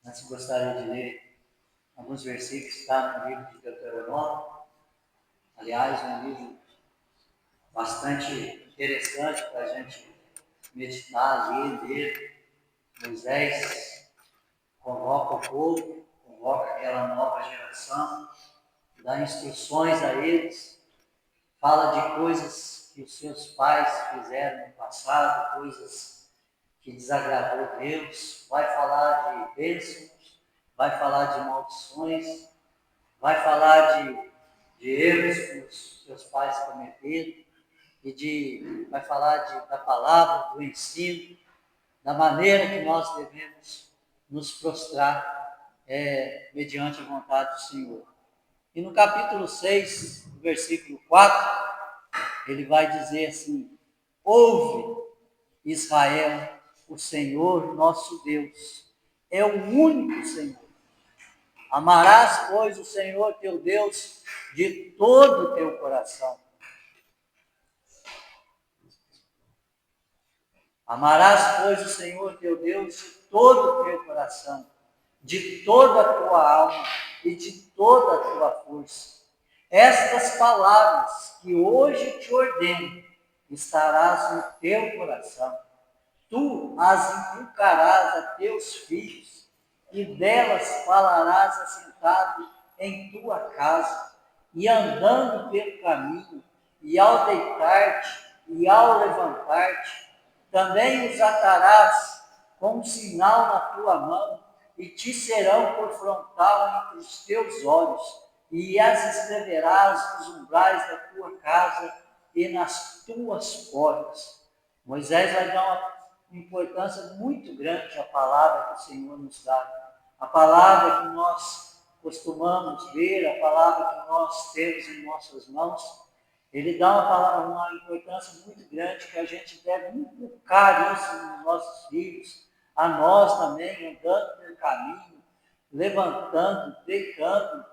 Antes gostaria de ler alguns versículos que estão no livro de Deuteronômio. Aliás, um livro bastante interessante para a gente meditar, ler. Moisés convoca o povo, convoca aquela nova geração, dá instruções a eles, fala de coisas que os seus pais fizeram no passado, coisas que desagradou a Deus, vai falar de bênçãos, vai falar de maldições, vai falar de erros que os seus pais cometeram, vai falar da palavra, do ensino, da maneira que nós devemos nos prostrar mediante a vontade do Senhor. E no capítulo 6, versículo 4, ele vai dizer assim: ouve, Israel, o Senhor nosso Deus é o único Senhor. Amarás, pois, o Senhor teu Deus de todo o teu coração. Amarás, pois, o Senhor teu Deus de todo o teu coração, de toda a tua alma e de toda a tua força. Estas palavras que hoje te ordeno estarás no teu coração. Tu as inculcarás a teus filhos, e delas falarás assentado em tua casa, e andando pelo caminho, e ao deitar-te, e ao levantar-te. Também os atarás com um sinal na tua mão, e te serão por frontal entre os teus olhos, e as escreverás nos umbrais da tua casa e nas tuas portas. Moisés vai dar uma importância muito grande à palavra que o Senhor nos dá. A palavra que nós costumamos ver, a palavra que nós temos em nossas mãos, ele dá uma importância muito grande que a gente deve inculcar isso nos nossos filhos, a nós também, andando pelo caminho, levantando, deitando,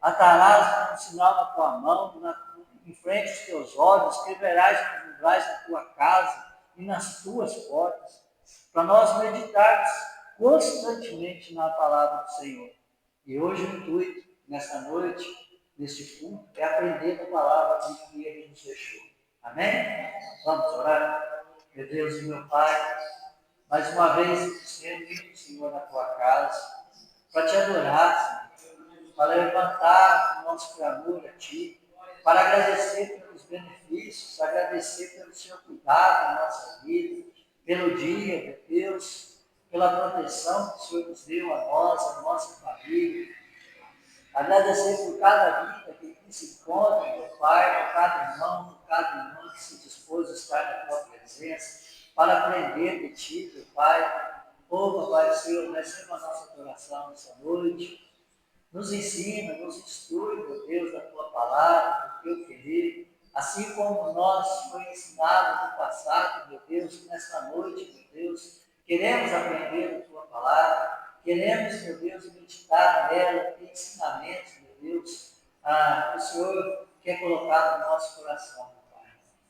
atarás com um sinal na tua mão, em frente aos teus olhos, escreverás nos umbrais da tua casa e nas tuas portas, para nós meditarmos constantemente na palavra do Senhor. E hoje o intuito, nessa noite, neste culto, é aprender a palavra que Ele nos deixou. Amém? Vamos orar? Meu Deus e meu Pai, mais uma vez quero ir, Senhor, na tua casa, para te adorar, Senhor, para levantar o nosso clamor a Ti, para agradecer pelos benefícios, agradecer pelo Seu cuidado na nossa vida, pelo dia, meu Deus, pela proteção que o Senhor nos deu a nós, a nossa família. Agradecer por cada vida que aqui se encontra, meu Pai, por cada irmão, por cada irmã que se dispôs a estar na Tua presença, para aprender de Ti, meu Pai. Pai do Senhor, receba a nossa oração nessa noite. Nos ensina, nos instrui, meu Deus, da Tua palavra, do Teu querer, assim como nós foi ensinado no passado, meu Deus, nesta noite, meu Deus, queremos aprender a Tua palavra, queremos, meu Deus, meditar nela, ter ensinamentos, meu Deus, que o Senhor quer colocar no nosso coração, meu Pai.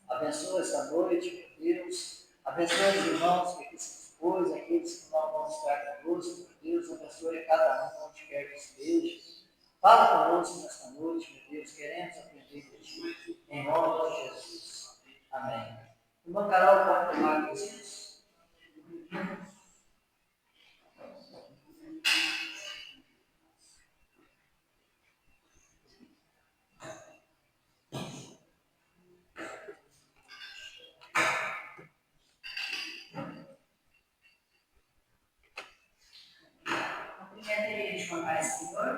Abençoa essa noite, meu Deus, abençoa os irmãos que aqui se dispôs, aqueles que não vão estar conosco, meu Deus, abençoe a cada um onde quer que esteja. Fala conosco nesta noite, meu Deus, queremos aprender de Ti, em nome de Jesus. Amém. Irmã Carol, pode tomar conhecimento? Primeiro de contar, Senhor.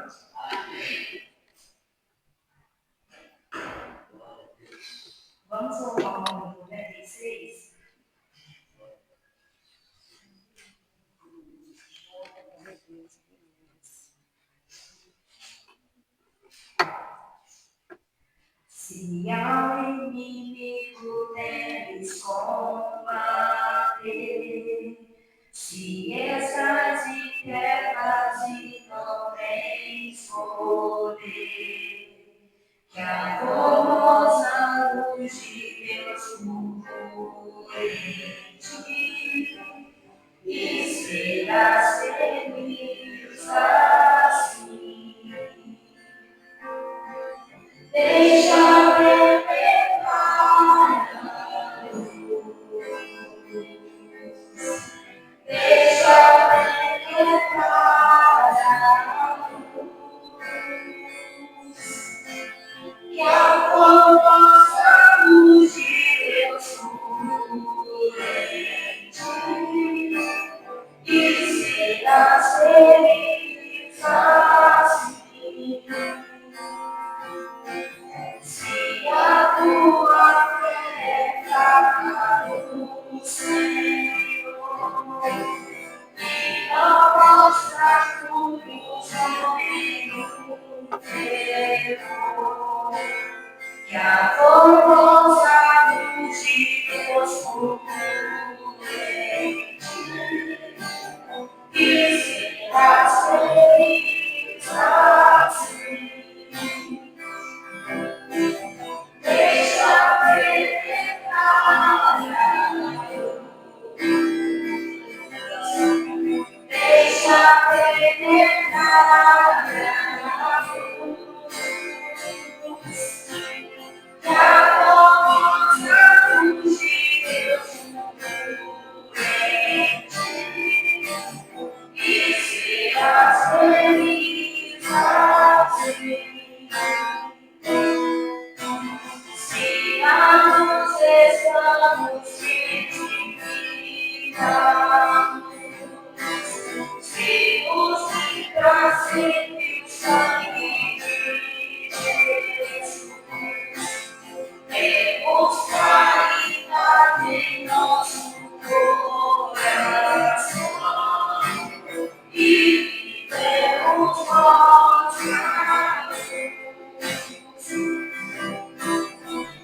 Vamos colocar o número 96. Se ao inimigo deves combater, se estás de trevas e não tens poder, que a formosa luz de Deus fulgure em ti, e serás feliz. serás feliz assim. Se a tua fé está no Senhor, e não mostras tudo somente o temor, que a formosa luz de Deus fulgure em ti, e serás feliz assim. Deixa penetrar a luz, deixa penetrar a luz, que a formosa luz de Deus fulgure em ti, e serás feliz assim. Se a luz estamos vivificando, se nos livra sempre o sangue de Jesus, temos caridade em nosso coração e vivemos nós na luz.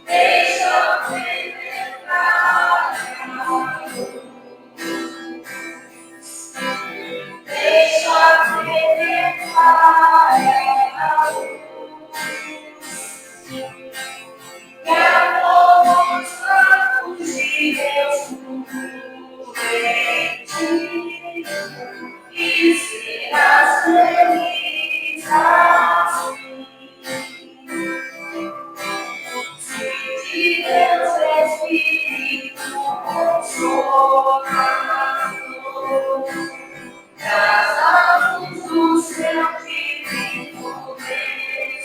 Deixa penetrar a luz, deixa penetrar a luz, que a formosa luz de Deus fulgure em ti, e serás feliz assim. Se de Deus Espírito Consolador, traz a luz do seu divino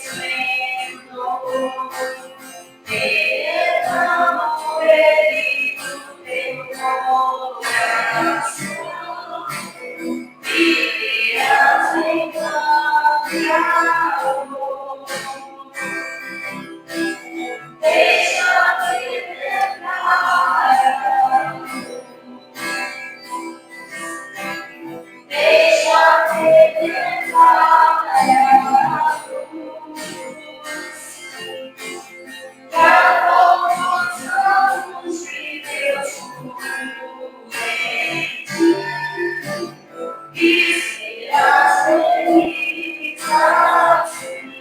esplendor, penetrando por ele do teu coração, viverás em grande amor. Deixa penetrar a luz, deixa penetrar a luz, que a formosa luz de Deus fulgure em ti, e serás feliz assim.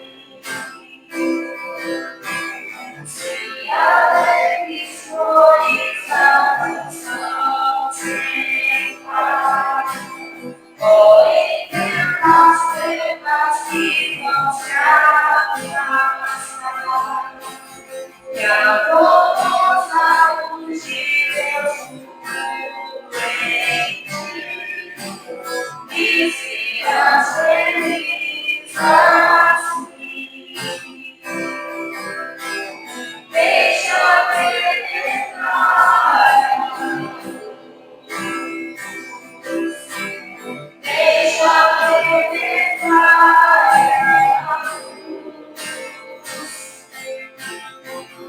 Se alegres flores avançam sem par, porém as trevas que vão se abraçar, que a formosa luz de Deus fulgure em ti, e serás feliz assim. Deixa penetrar a luz, deixa penetrar a luz,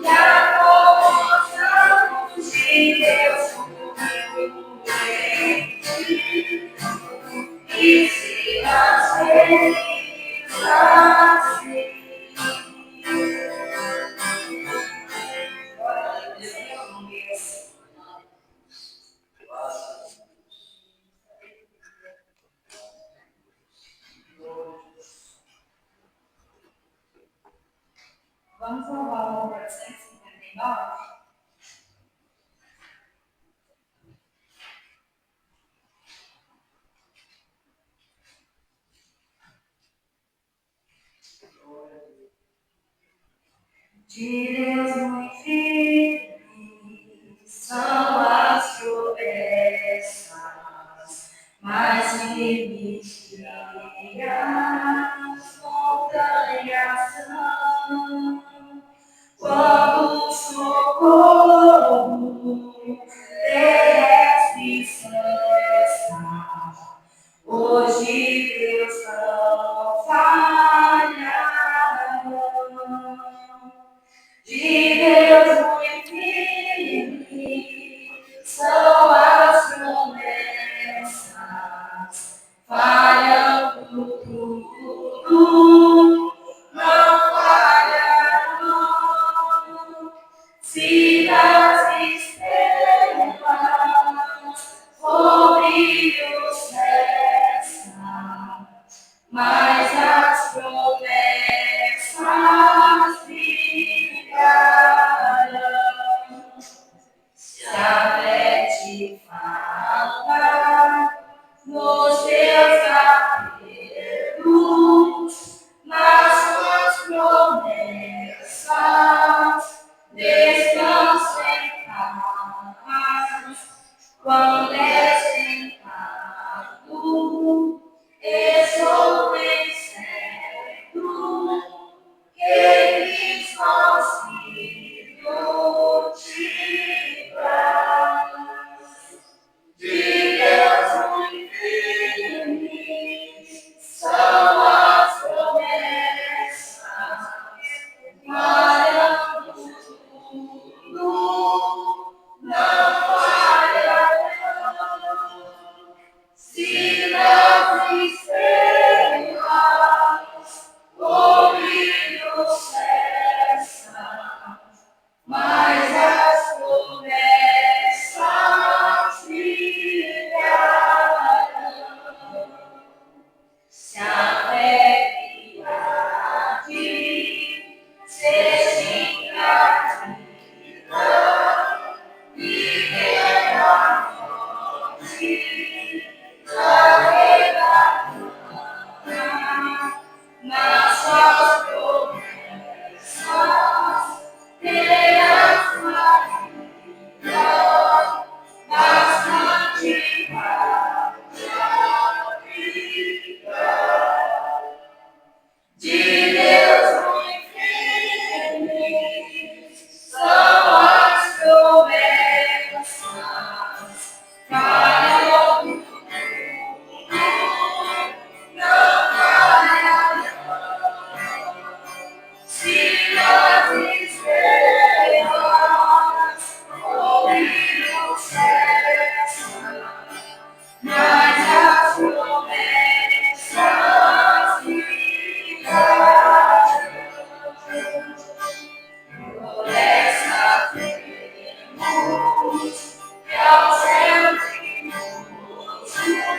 que a formosa luz de Deus fulgure em ti, e serás feliz assim. Vamos ao Salmo 459. De Deus muito firmes são as promessas, mais firmes que as montanhas são. Quando o socorro terrestre cessa, Hoje Deus não falhará. De Deus muito firme são as promessas, falham tudo, não falharão. Se das estrelas o brilho cessa, mas as promessas ficarão. Se a fé te falta nos teus apelos, nas suas promessas, descansa em paz. Quando és tentado, estou bem certo que Cristo auxílio te traz. De Deus muito firmes são as promessas, falham tudo, não falharão. Se nas estrelas o brilho cessa, mas as promessas ficarão. Se a fé piedade seja ingratidão, libera a morte, carrega nas suas promessas, terás uma vida bastante para vida. De Deus muito firmes são as promessas, falham tudo, não falharão. Se nas estrelas o brilho cessa, mas as promessas ficarão. Por essa temos que ao céu temos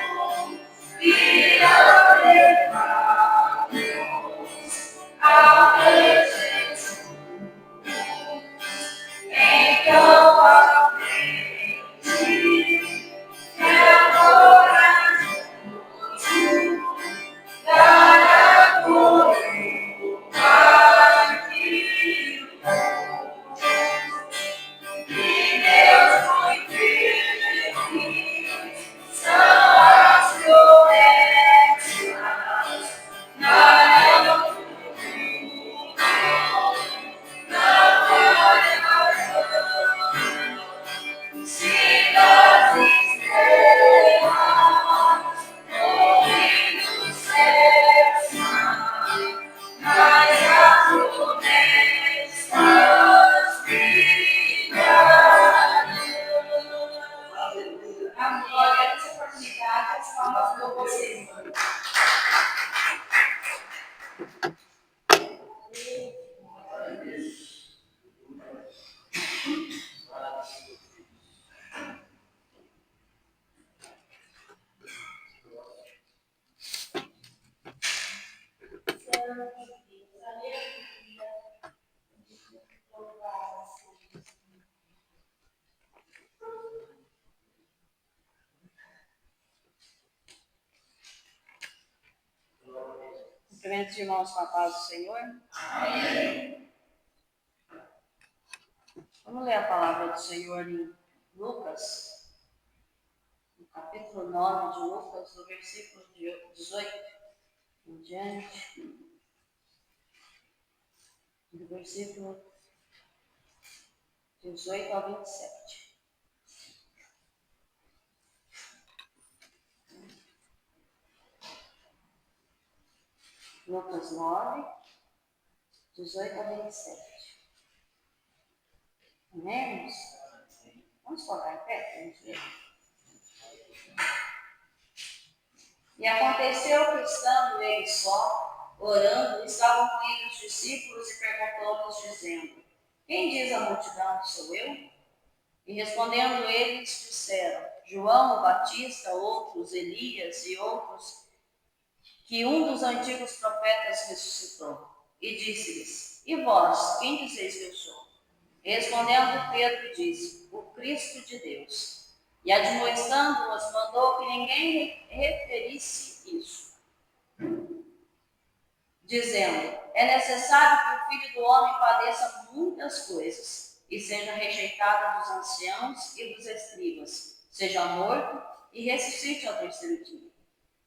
virão levados ao Rei Jesus. Então aprende que agora dará coroa de Deus muito firmes são as promessas, falham tudo, não falharão. Se das estrelas o brilho cessa, mas as promessas ficarão. Agora, essa oportunidade, as palmas para vocês. Cumprimento os irmãos com a paz do Senhor. Amém. Vamos ler a palavra do Senhor em Lucas, no capítulo 9 de Lucas, no versículo 18 em diante, do versículo 18 ao 27. Lucas 9, 18 a 27. Amém? Vamos colocar em pé? Vamos ver. E aconteceu que, estando ele só, orando, estavam com ele os discípulos e perguntou-lhes, dizendo: Quem diz a multidão que sou eu? E respondendo eles, disseram: João o Batista, outros Elias e outros, que um dos antigos profetas ressuscitou. E disse-lhes: E vós, quem dizeis que eu sou? Respondendo Pedro, disse: O Cristo de Deus. E admoestando-os, mandou que ninguém referisse isso, dizendo: É necessário que o Filho do Homem padeça muitas coisas, e seja rejeitado dos anciãos e dos escribas, seja morto e ressuscite ao terceiro dia.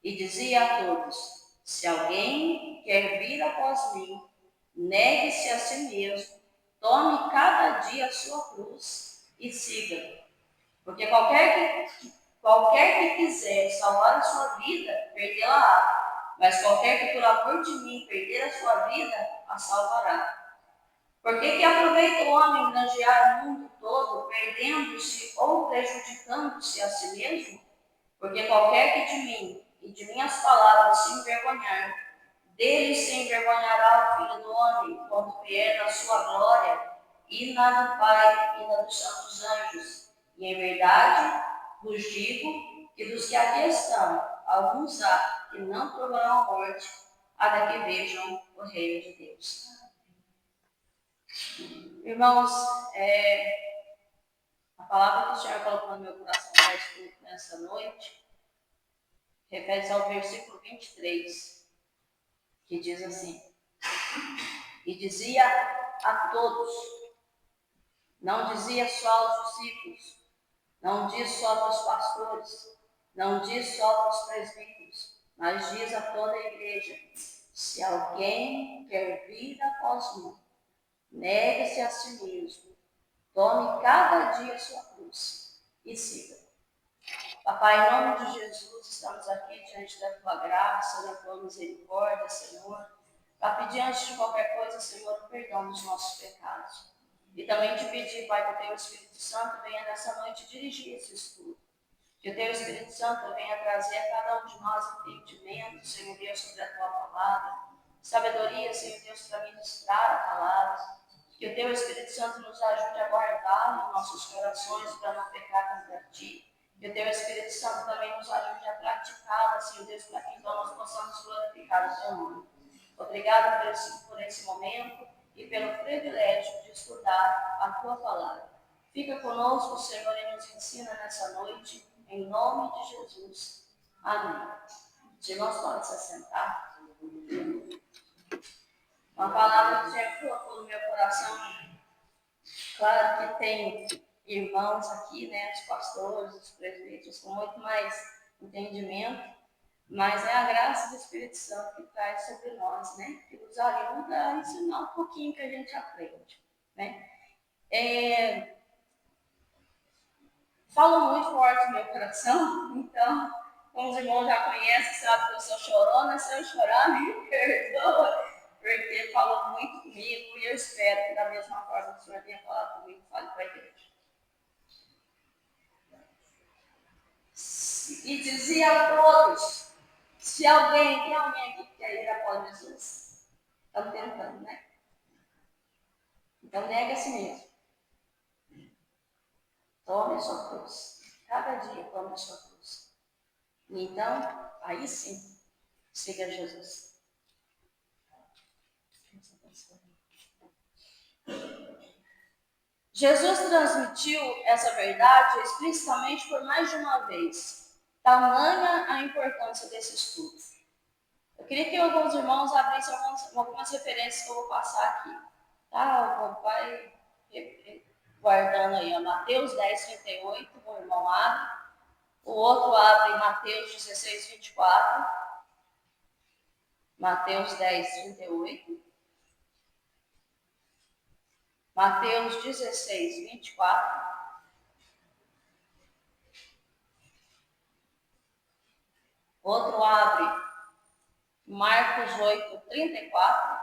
E dizia a todos: Se alguém quer vir após mim, negue-se a si mesmo, tome cada dia a sua cruz e siga-me. Porque qualquer que quiser salvar a sua vida, perdê-la-á. Mas qualquer que por amor de mim perder a sua vida, a salvará. Porque que aproveita o homem granjear o mundo todo, perdendo-se ou prejudicando-se a si mesmo? Porque qualquer que de mim e de minhas palavras se envergonhar, dele se envergonhará o Filho do Homem, quando vier na sua glória, e na do Pai e na dos santos anjos. E em verdade vos digo que dos que aqui estão, alguns há que não provarão a morte, até que vejam o reino de Deus. Irmãos, a palavra que o Senhor colocou no meu coração para estudo nessa noite refere-se ao versículo 23, que diz assim: E dizia a todos, não dizia só aos discípulos, não diz só para os pastores, não diz só para os presbíteros, mas diz a toda a igreja: se alguém quer vir após mim, negue-se a si mesmo, tome cada dia a sua cruz e siga. Papai, em nome de Jesus, estamos aqui diante da tua graça, da tua misericórdia, Senhor, para pedir antes de qualquer coisa, Senhor, o perdão dos nossos pecados. E também te pedir, Pai, que o teu Espírito Santo venha nessa noite dirigir esse estudo. Que o teu Espírito Santo venha trazer a cada um de nós entendimento, Senhor Deus, sobre a tua palavra. Sabedoria, Senhor Deus, para ministrar a palavra. Que o teu Espírito Santo nos ajude a guardar nos nossos corações para não pecar contra ti. Que o teu Espírito Santo também nos ajude a praticá-la, Senhor Deus, para que então nós possamos glorificar o teu nome. Obrigado por esse momento e pelo privilégio de estudar a tua palavra. Fica conosco, Senhor, e nos ensina nessa noite, em nome de Jesus. Amém. Os irmãos podem se assentar. Uma palavra que o Senhor colocou no meu coração. Claro que tem irmãos aqui, né, os pastores, os presbíteros, com muito mais entendimento, mas é a graça do Espírito Santo que traz sobre nós, né, que nos ajuda a ensinar um pouquinho que a gente aprende, né. Falo muito forte no meu coração, então, como os irmãos já conhecem, sabem que eu sou chorona, se eu chorar, me perdoa, porque falou muito comigo e eu espero que da mesma forma que o Senhor tenha falado comigo, fale para a igreja. E dizia a todos, se alguém, tem alguém aqui que quer ir após Jesus? Estamos tentando, né? Então nega a si mesmo. Tome a sua cruz. Cada dia tome a sua cruz. E então, aí sim, siga Jesus. Jesus transmitiu essa verdade explicitamente por mais de uma vez. Tamanha a importância desse estudo. Eu queria que alguns irmãos abrissem algumas referências que eu vou passar aqui. Tá? Vai guardando aí, ó, Mateus 10, 38, o irmão abre. O outro abre Mateus 16, 24. Mateus 10, 38. Mateus 16, 24. Outro abre Marcos 8, 34.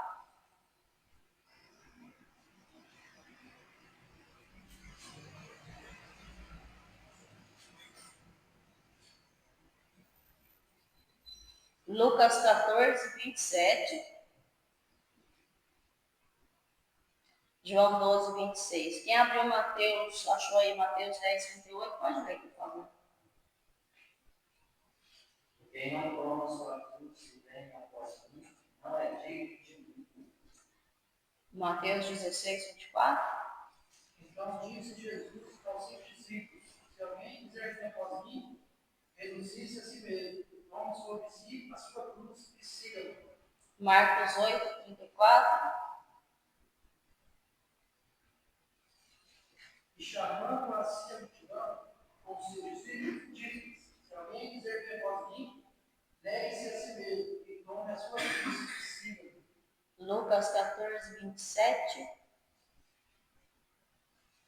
Lucas 14, 27. João 12, 26. Quem abriu Mateus, achou aí Mateus 10, 38, pode ler, por favor. Quem não toma sua cruz e vem após mim, não é digno de mim. Mateus 16, 24. Então disse Jesus aos seus discípulos: se alguém quiser vir após mim, renuncie-se a si mesmo, tome sobre si a sua cruz e siga-me. Marcos 8, 34. E chamando a si a multidão, com os seus discípulos, disse: se alguém quiser vir após mim, negue-se a si mesmo e tome a sua cruz e siga-me. Lucas 14, 27.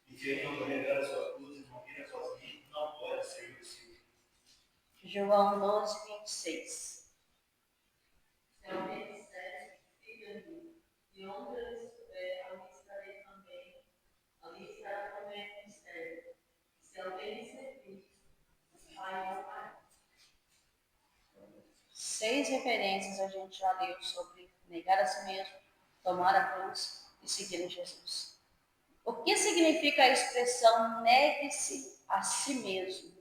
E quem não negar a sua cruz e não vir sozinho, não pode ser discípulo. João 12, 26. Se alguém disser, siga-me, de onde eu estiver, ali estarei também. Ali estará também o mistério. Se alguém me servir, Pai ou Pai. 6 referências a gente já leu sobre negar a si mesmo, tomar a cruz e seguir Jesus. O que significa a expressão negue-se a si mesmo?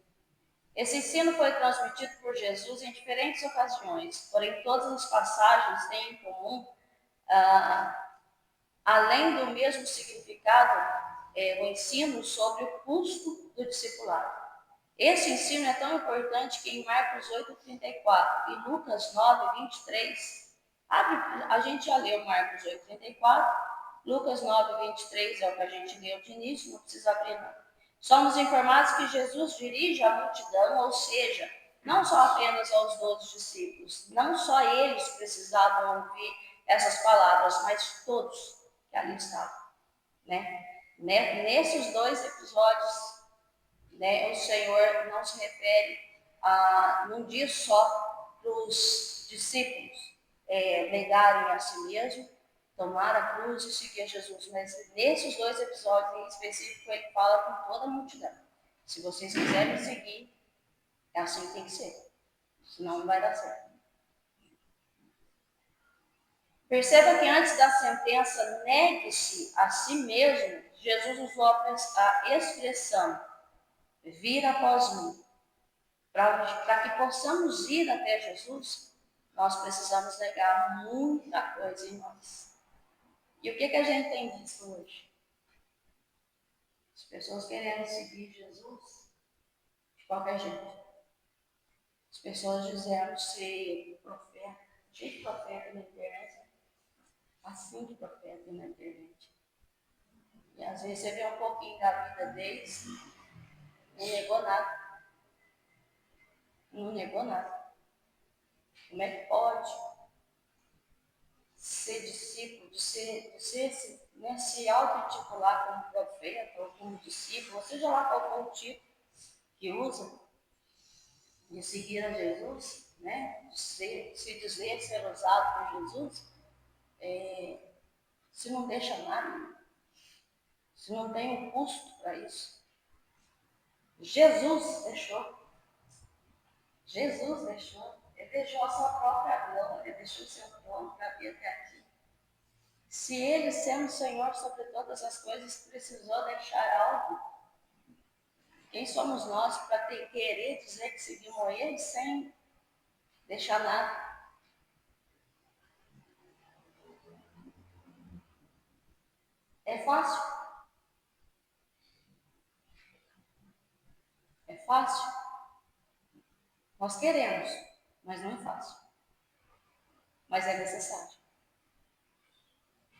Esse ensino foi transmitido por Jesus em diferentes ocasiões, porém todas as passagens têm em comum, além do mesmo significado, o ensino sobre o custo do discipulado. Esse ensino é tão importante que em Marcos 8, 34 e Lucas 9, 23, a gente já leu Marcos 8, 34, Lucas 9, 23 é o que a gente leu de início, não precisa abrir não. Somos informados que Jesus dirige a multidão, ou seja, não só apenas aos 12 discípulos, não só eles precisavam ouvir essas palavras, mas todos que ali estavam. Nesses 2 episódios, o Senhor não se refere num dia só para os discípulos negarem a si mesmo, tomar a cruz e seguir Jesus. Mas nesses 2 episódios em específico, ele fala com toda a multidão. Se vocês quiserem me seguir, é assim que tem que ser. Senão não vai dar certo. Perceba que antes da sentença negue-se a si mesmo, Jesus usou a expressão vir após mim. Para que possamos ir até Jesus, nós precisamos negar muita coisa em nós. E o que a gente tem visto hoje? As pessoas querendo seguir Jesus de qualquer jeito. As pessoas dizendo ser profeta, cheio de profeta na internet, assim de profeta na internet. E às vezes você vê um pouquinho da vida deles, não negou nada. Não negou nada. Como é que pode ser discípulo, se auto-intitular como profeta ou como discípulo, seja lá qual for o tipo que usa, de seguir a Jesus, de se dizer ser usado por Jesus, se não deixa nada, se não tem um custo para isso. Jesus deixou. Ele deixou a sua própria glória, ele deixou o seu trono para vir até aqui. Se ele, sendo Senhor sobre todas as coisas, precisou deixar algo, quem somos nós para querer dizer que seguimos ele sem deixar nada? É fácil? É fácil? Nós queremos, mas não é fácil. Mas é necessário.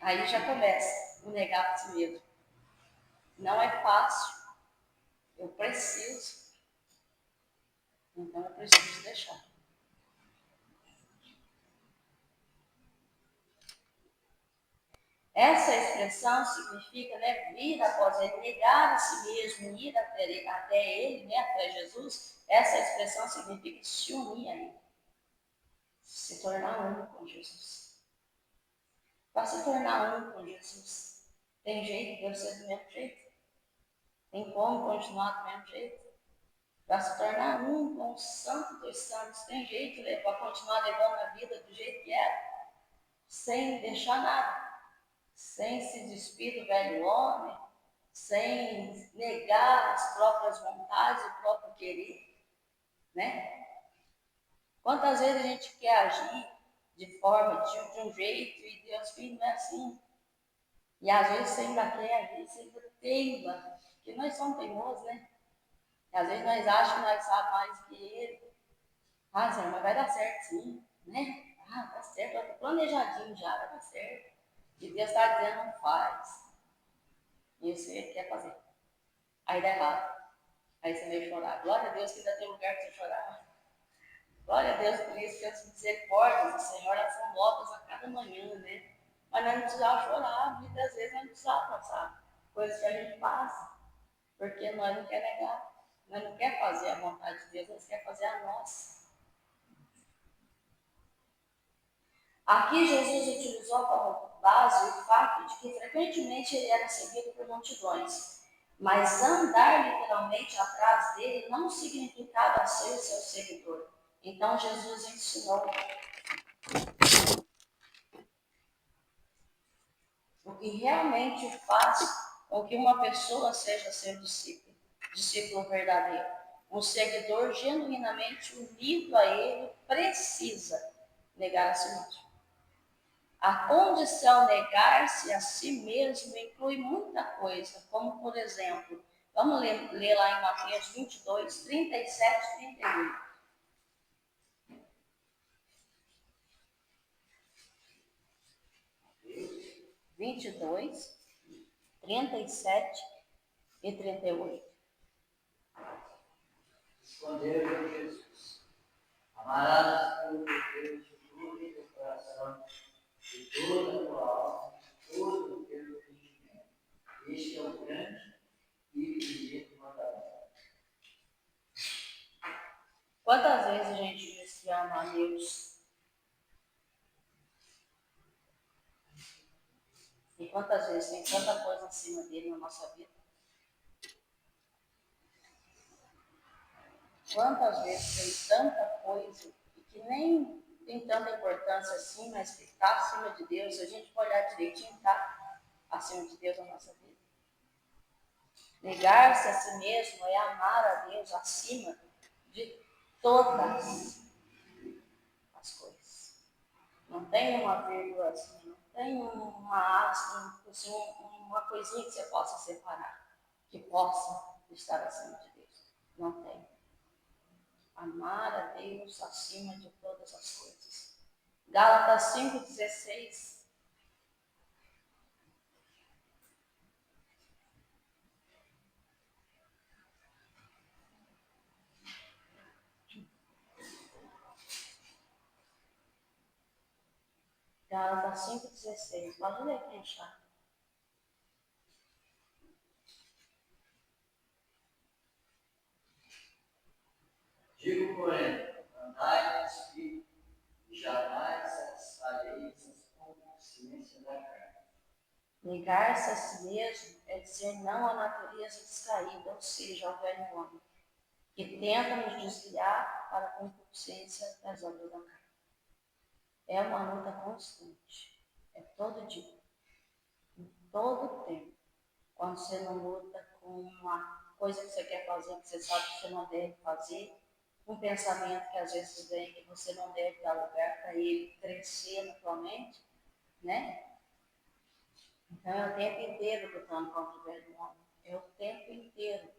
Aí já começa o negar a si mesmo. Não é fácil. Eu preciso. Então eu preciso deixar. Essa expressão significa vir após ele, negar a si mesmo, ir até ele, até Jesus. Essa expressão significa se unir a ele. Se tornar um com Jesus. Para se tornar um com Jesus, tem jeito de eu ser do mesmo jeito? Tem como continuar do mesmo jeito? Para se tornar um com o Santo dos Santos, tem jeito para continuar levando a vida do jeito que era? Sem deixar nada, sem se despir do velho homem, sem negar as próprias vontades, o próprio querer, né? Quantas vezes a gente quer agir de forma, de um jeito, e Deus, filho, não é assim. E às vezes você ainda quer, às vezes você ainda teima, porque nós somos teimosos, né? E às vezes nós achamos que nós sabemos mais que ele. Ah, Senhor, mas vai dar certo sim, né? Ah, dá certo, eu tô planejadinho já, vai dar certo. E Deus está dizendo, não faz. E você quer fazer. Aí dá errado. Aí você vai chorar. Glória a Deus que ainda tem lugar para você chorar. Glória a Deus por isso que as misericórdias do Senhor elas são novas a cada manhã, né? Mas nós não precisamos chorar, muitas vezes nós não precisamos passar coisas que a gente passa, porque nós não quer negar, nós não quer fazer a vontade de Deus, nós quer fazer a nossa. Aqui Jesus utilizou como base o fato de que frequentemente ele era seguido por multidões, mas andar literalmente atrás dele não significava ser seu seguidor. Então Jesus ensinou o que realmente faz com que uma pessoa seja seu discípulo, discípulo verdadeiro. Um seguidor genuinamente unido a ele precisa negar a si mesmo. A condição negar-se a si mesmo inclui muita coisa, como por exemplo, vamos ler lá em Mateus 22, 37 e 38. 22, 37 e 38. Respondeu Jesus: amarás o teu Deus de todo o teu coração, de toda a tua alma, de todo o teu entendimento. Este é o grande e primeiro mandamento. Quantas vezes a gente diz que ama a Deus? E quantas vezes tem tanta coisa acima dele na nossa vida? Quantas vezes tem tanta coisa e que nem tem tanta importância assim, mas que está acima de Deus, se a gente for olhar direitinho, está acima de Deus na nossa vida. Negar-se a si mesmo é amar a Deus acima de todas as coisas. Não tem uma vírgula assim, não tem uma assim, uma coisinha que você possa separar, que possa estar acima de Deus. Não tem. Amar a Deus acima de todas as coisas. Gálatas 5,16. Gálatas 5,16. Pode ler quem achar. Digo, porém, andai no Espírito, e jamais satisfareis as concupiscências da carne. Negar-se a si mesmo é dizer não à natureza descaída, ou seja, ao velho homem, que tenta nos desviar para a concupiscência das obras da carne. É uma luta constante. É todo dia. Em todo tempo. Quando você não luta com uma coisa que você quer fazer, que você sabe que você não deve fazer, um pensamento que às vezes vem que você não deve dar lugar para ele crescer na tua mente, né? Então é o tempo inteiro lutando contra o velho homem. É o tempo inteiro.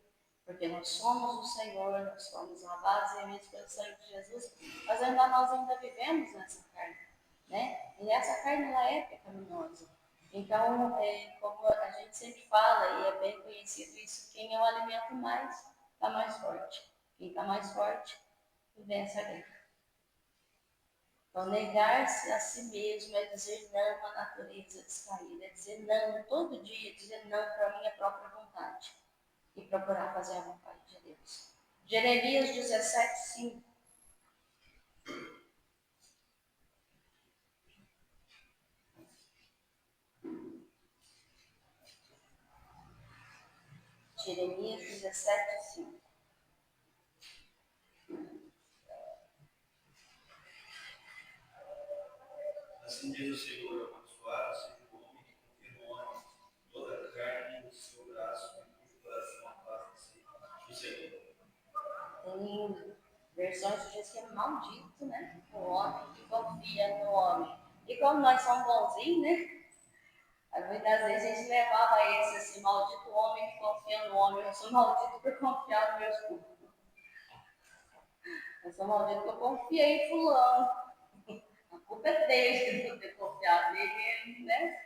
Porque nós somos o Senhor, nós somos lavados e remidos pelo sangue de Jesus, mas nós ainda vivemos nessa carne, né? E essa carne, ela é pecaminosa. Então, como a gente sempre fala, e é bem conhecido isso, quem é o alimento mais, está mais forte. Quem está mais forte, vence a guerra. Então, negar-se a si mesmo é dizer não à natureza descaída, é dizer não todo dia, dizer não para a minha própria vontade e procurar fazer a vontade de Deus. Jeremias 17, 5. Jeremias 17, 5. Assim diz o Senhor, abençoado seja o homem que confia no homem, toda a carne no seu braço, e cujo coração afasta-se do Senhor. Tem versões que diz que é maldito, né? O homem que confia no homem. E como nós somos bonzinhos, né? Muitas vezes a gente levava esse assim, maldito homem que confia no homem. Eu sou maldito por confiar no meu esposo. Eu sou maldito porque eu confiei em fulano. A culpa é dele de não ter confiado nele, né?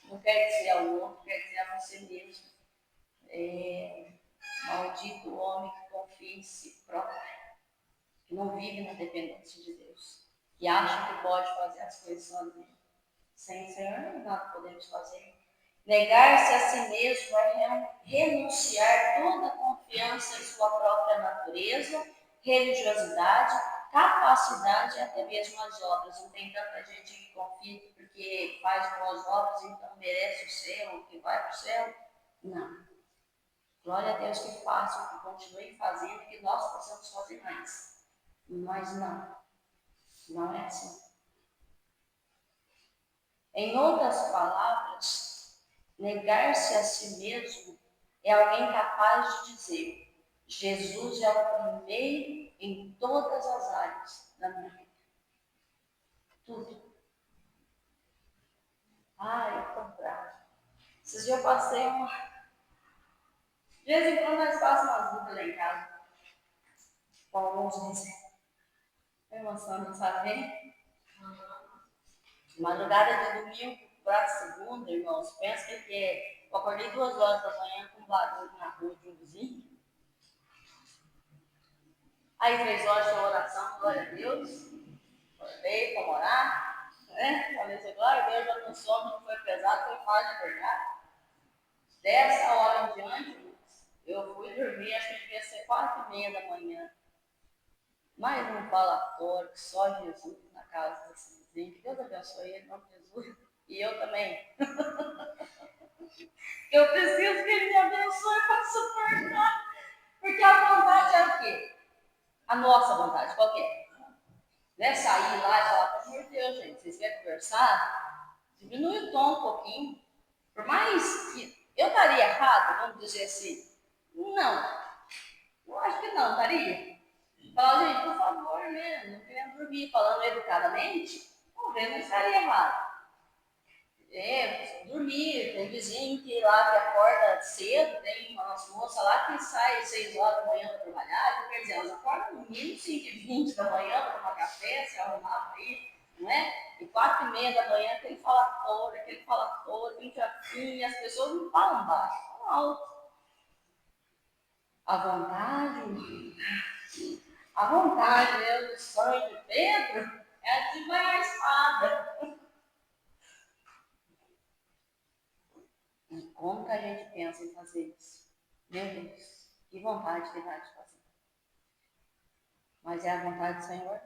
Não quer dizer ao outro, quer dizer a você mesmo. Maldito o homem que confia em si próprio, que não vive na dependência de Deus, que acha que pode fazer as coisas sozinho. Sem o Senhor, nada podemos fazer. Negar-se a si mesmo é renunciar toda confiança em sua própria natureza, religiosidade, capacidade e até mesmo as obras. Não tem tanta gente que confia que porque faz boas obras, então merece o céu, que vai para o céu. Não. Glória a Deus que façam, que continuem fazendo, que nós possamos fazer mais. Mas não é assim. Em outras palavras, negar-se a si mesmo é alguém capaz de dizer: Jesus é o primeiro em todas as áreas da minha vida. Tudo. Eu estou brava. Esses dias eu passei uma. De vez em quando nós passamos umas lutas lá em casa. Com alguns dizem. Emoção, não sabe? Madrugada de domingo para segunda, irmãos, pensa que é. Eu acordei 2 horas da manhã com barulho na rua de um vizinho. Aí 3 horas de oração, glória a Deus. Acordei para orar, né? Falei assim, glória a Deus, já não sono, não foi pesado, foi fácil de acordar. Dessa hora em diante, eu fui dormir, acho que devia ser 4h30 da manhã. Mais um falatório, só Jesus na casa desse vizinho. Que Deus abençoe ele, em nome de Jesus. E eu também. Eu preciso que ele me abençoe para suportar. Porque a vontade é o quê? A nossa vontade, qual que é? Né? Sair lá e falar, pelo amor de Deus, gente, vocês querem conversar? Diminui o tom um pouquinho. Por mais que eu estaria errado, vamos dizer assim. Não. Eu acho que não, estaria. Falar, gente, por favor, né? Não querendo dormir, falando educadamente, talvez não estaria errado. Dormir, tem vizinho que lá que acorda cedo, tem umas moças lá que saem 6 horas da manhã para trabalhar, então, quer dizer, elas acordam no mínimo 5h20 da manhã para tomar café, se arrumar para ir, não é? E 4h30 da manhã, aquele falatório, bem fraquinho, as pessoas não falam baixo, falam alto. A vontade mesmo do sonho de Pedro é de banhar a espada. E como que a gente pensa em fazer isso? Meu Deus, que vontade que dá de fazer. Mas é a vontade do Senhor?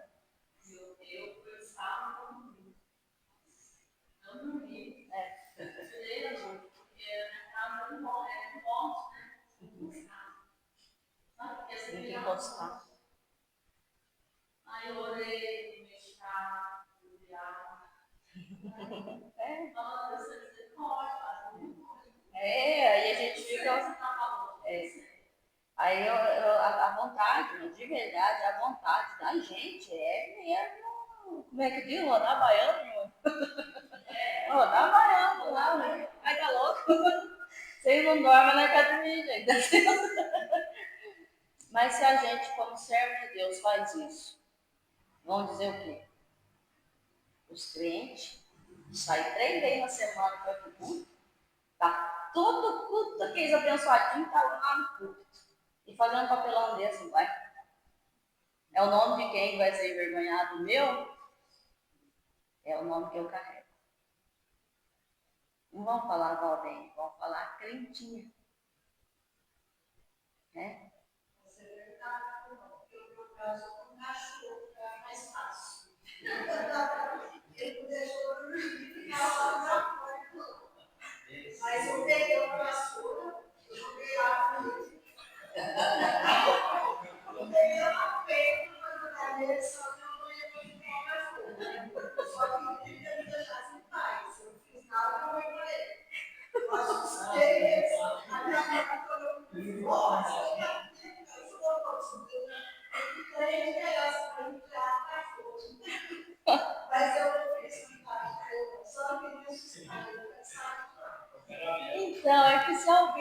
Eu pensava não dormir. Não dormir. Porque a minha casa não morre, é um ponto, né? Tem que encostar. Aí eu orei, meditar, olhar. Nossa, Deus, você pode fazer. Aí a gente fica. Aí a vontade, de verdade, a vontade da gente é mesmo. Como é que diz? Rodar baiano? Rodar baiano lá, né? Ai, tá louco? Vocês não dormem na academia, gente. Mas se a gente, como servo de Deus, faz isso, vão dizer o quê? Os crentes saem 3 vezes na semana para o culto, tá todo culto, aqueles abençoadinhos tá lá no culto. E fazendo um papelão desse, vai. É o nome de quem vai ser envergonhado? O meu? É o nome que eu carrego. Não vão falar Valdem, vão falar crentinha. Né? Você verdade, porque o meu caso é um cachorro, é mais fácil. Ele deixou dormir, ficava lá na porta. Mas eu peguei uma vassoura, eu joguei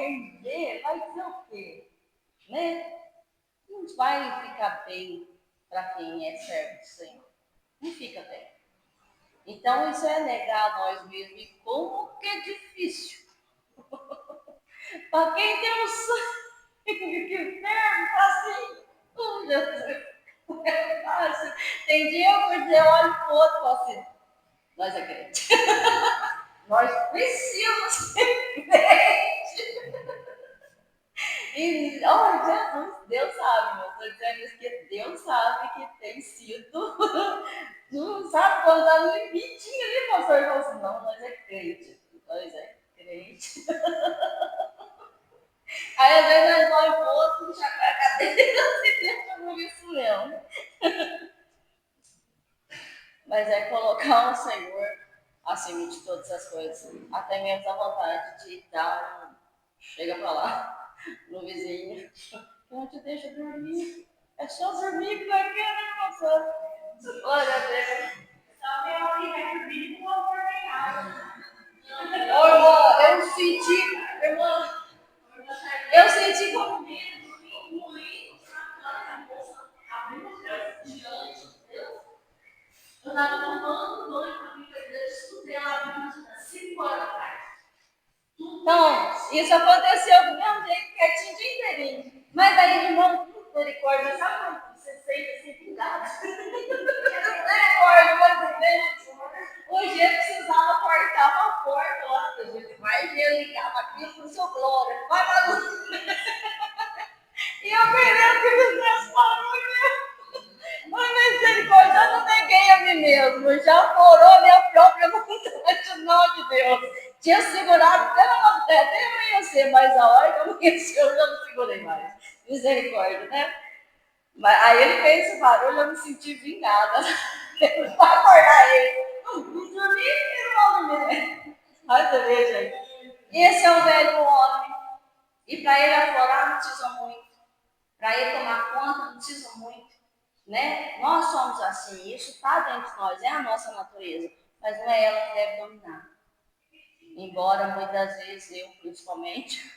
alguém ver, vai dizer o quê? Né? Não vai ficar bem para quem é servo do Senhor. Não fica bem. Então, isso é negar a nós mesmos. E como que é difícil. Para quem tem um sangue que ferve, assim, Jesus. Não é fácil. Tem dia que eu olho para o outro e falo assim, nós é crente. Nós precisamos ser crente. E, oh, Jesus, Deus sabe, eu estou dizendo isso que Deus sabe que tem sido, não sabe, quando dá no limitinho ali, pastor, ele falou assim, não, nós é crente, nós é crente. Aí às vezes nós olhamos para o outro, puxa a cadeira e deixa por isso mesmo. Mas é colocar o Senhor acima de todas as coisas, até mesmo a vontade de dar um chega para lá no vizinho, que não te deixa dormir. É só dormir que vai querer passar. Glória a Deus. Só que alguém vai dormir com o amor bem alto. Ô, irmã, eu senti, irmã, eu senti como. Eu estava tomando banho para mim, eu estudei lá às 5 horas da tarde. Então, isso aconteceu do mesmo jeito, quietinho o dia inteirinho. Mas aí, irmão, misericórdia, sabe quando você sente assim, pingado? Misericórdia, mas Deus. Hoje eu precisava cortar uma porta lá, Jesus. Vai ligava aqui pro seu glória. Vai pra luz. E eu querendo que fizesse barulho. Mas misericórdia, eu não neguei a mim mesmo. Já forou a minha própria vontade, não de Deus. Tinha segurado até amanhecer, mas a hora que amanheceu eu já não segurei mais. Misericórdia, né? Mas aí ele fez esse barulho, eu me senti vingada. Vai acordar ele. Não dormi, ele não dormi. Olha você ver, gente. Esse é o velho homem. E para ele aflorar não precisa muito. Para ele tomar conta não precisa muito. Né? Nós somos assim, isso está dentro de nós, é a nossa natureza. Mas não é ela que deve dominar. Embora muitas vezes eu, principalmente,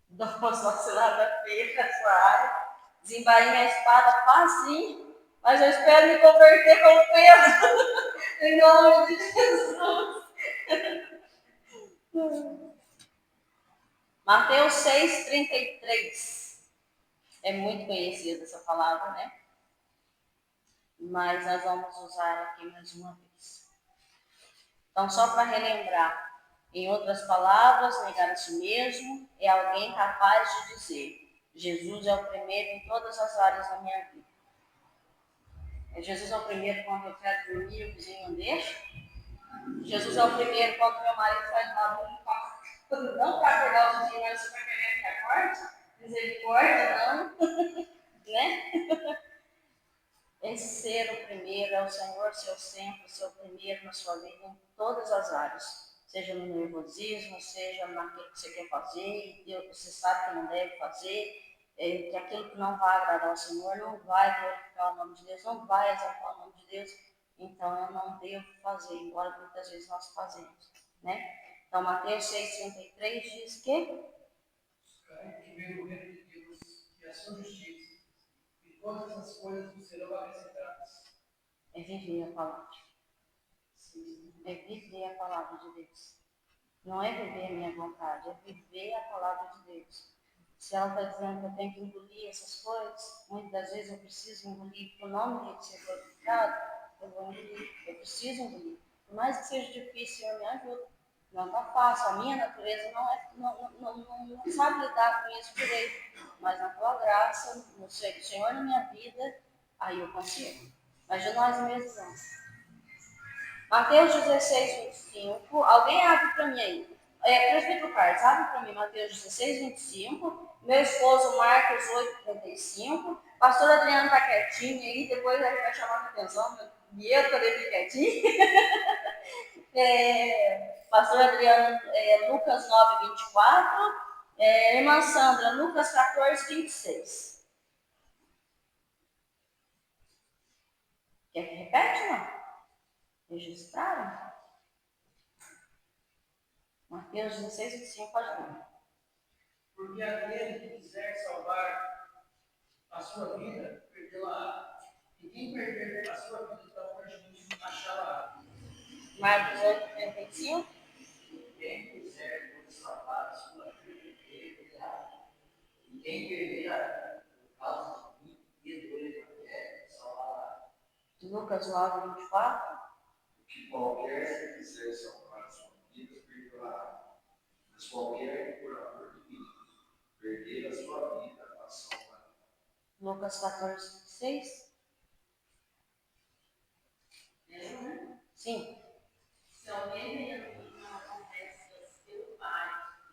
dou umas vaciladas feias nessa área, desembainho a espada facinho, mas eu espero me converter com Pedro, em nome de Jesus. Mateus 6,33. É muito conhecida essa palavra, né? Mas nós vamos usar aqui mais uma vez. Então, só para relembrar, em outras palavras, negar a si mesmo é alguém capaz de dizer: Jesus é o primeiro em todas as áreas da minha vida. Jesus é o primeiro quando eu quero dormir e o vizinho não deixa. Jesus é o primeiro quando meu marido faz barulho, não para acordar o vizinho, mas para querer que acorde. Misericórdia, não. Né? Esse ser o primeiro é o Senhor, seu centro, seu primeiro na sua vida em todas as áreas. Seja no nervosismo, seja naquilo que você quer fazer, e você sabe que não deve fazer, que aquilo que não vai agradar ao Senhor, não vai glorificar o nome de Deus, não vai exaltar o nome de Deus. Então eu não devo fazer, embora muitas vezes nós fazemos. Né? Então Mateus 6,33 diz que Primeiro o reino de Deus e a sua justiça, e todas as coisas vos serão acrescentadas. é viver a palavra. É viver a palavra de Deus. Não é viver a minha vontade, é viver a palavra de Deus. Se ela está dizendo que eu tenho que engolir essas coisas, muitas das vezes eu preciso engolir, porque o nome dele ser glorificado, eu vou engolir, eu preciso engolir. Por mais que seja difícil, Senhor, me ajuda. Não está fácil, a minha natureza não sabe lidar com isso direito. Mas na tua graça, no Senhor na minha vida, aí eu consigo. Mas de nós mesmos não. Mateus 16, 25. Alguém abre para mim aí. Presbítero Carlos, abre para mim Mateus 16, 25. Meu esposo Marcos 8, 35. Pastor Adriano está quietinho aí, depois ele vai chamar a atenção. Meu Deus, ele quietinho. Pastor Adriano, Lucas 9, 24. Irmã Sandra, Lucas 14, 26. Quer que repete, não? Registraram? Mateus 16, 25, pode ler. Porque aquele que quiser salvar a sua vida, perdê-la. E quem perder a sua vida está perdido, achá-la. Marcos 8:35. Quem quiser salvar a sua vida, perderá. E quem perder a vida por causa de mim e do Evangelho, salvará. Lucas 9:24. Que qualquer que quiser salvar a sua vida, perderá. Mas qualquer que, por amor de mim, perder a sua vida, a salvará. Lucas 14:6. Sim. Se alguém vem a mim não confessa seu pai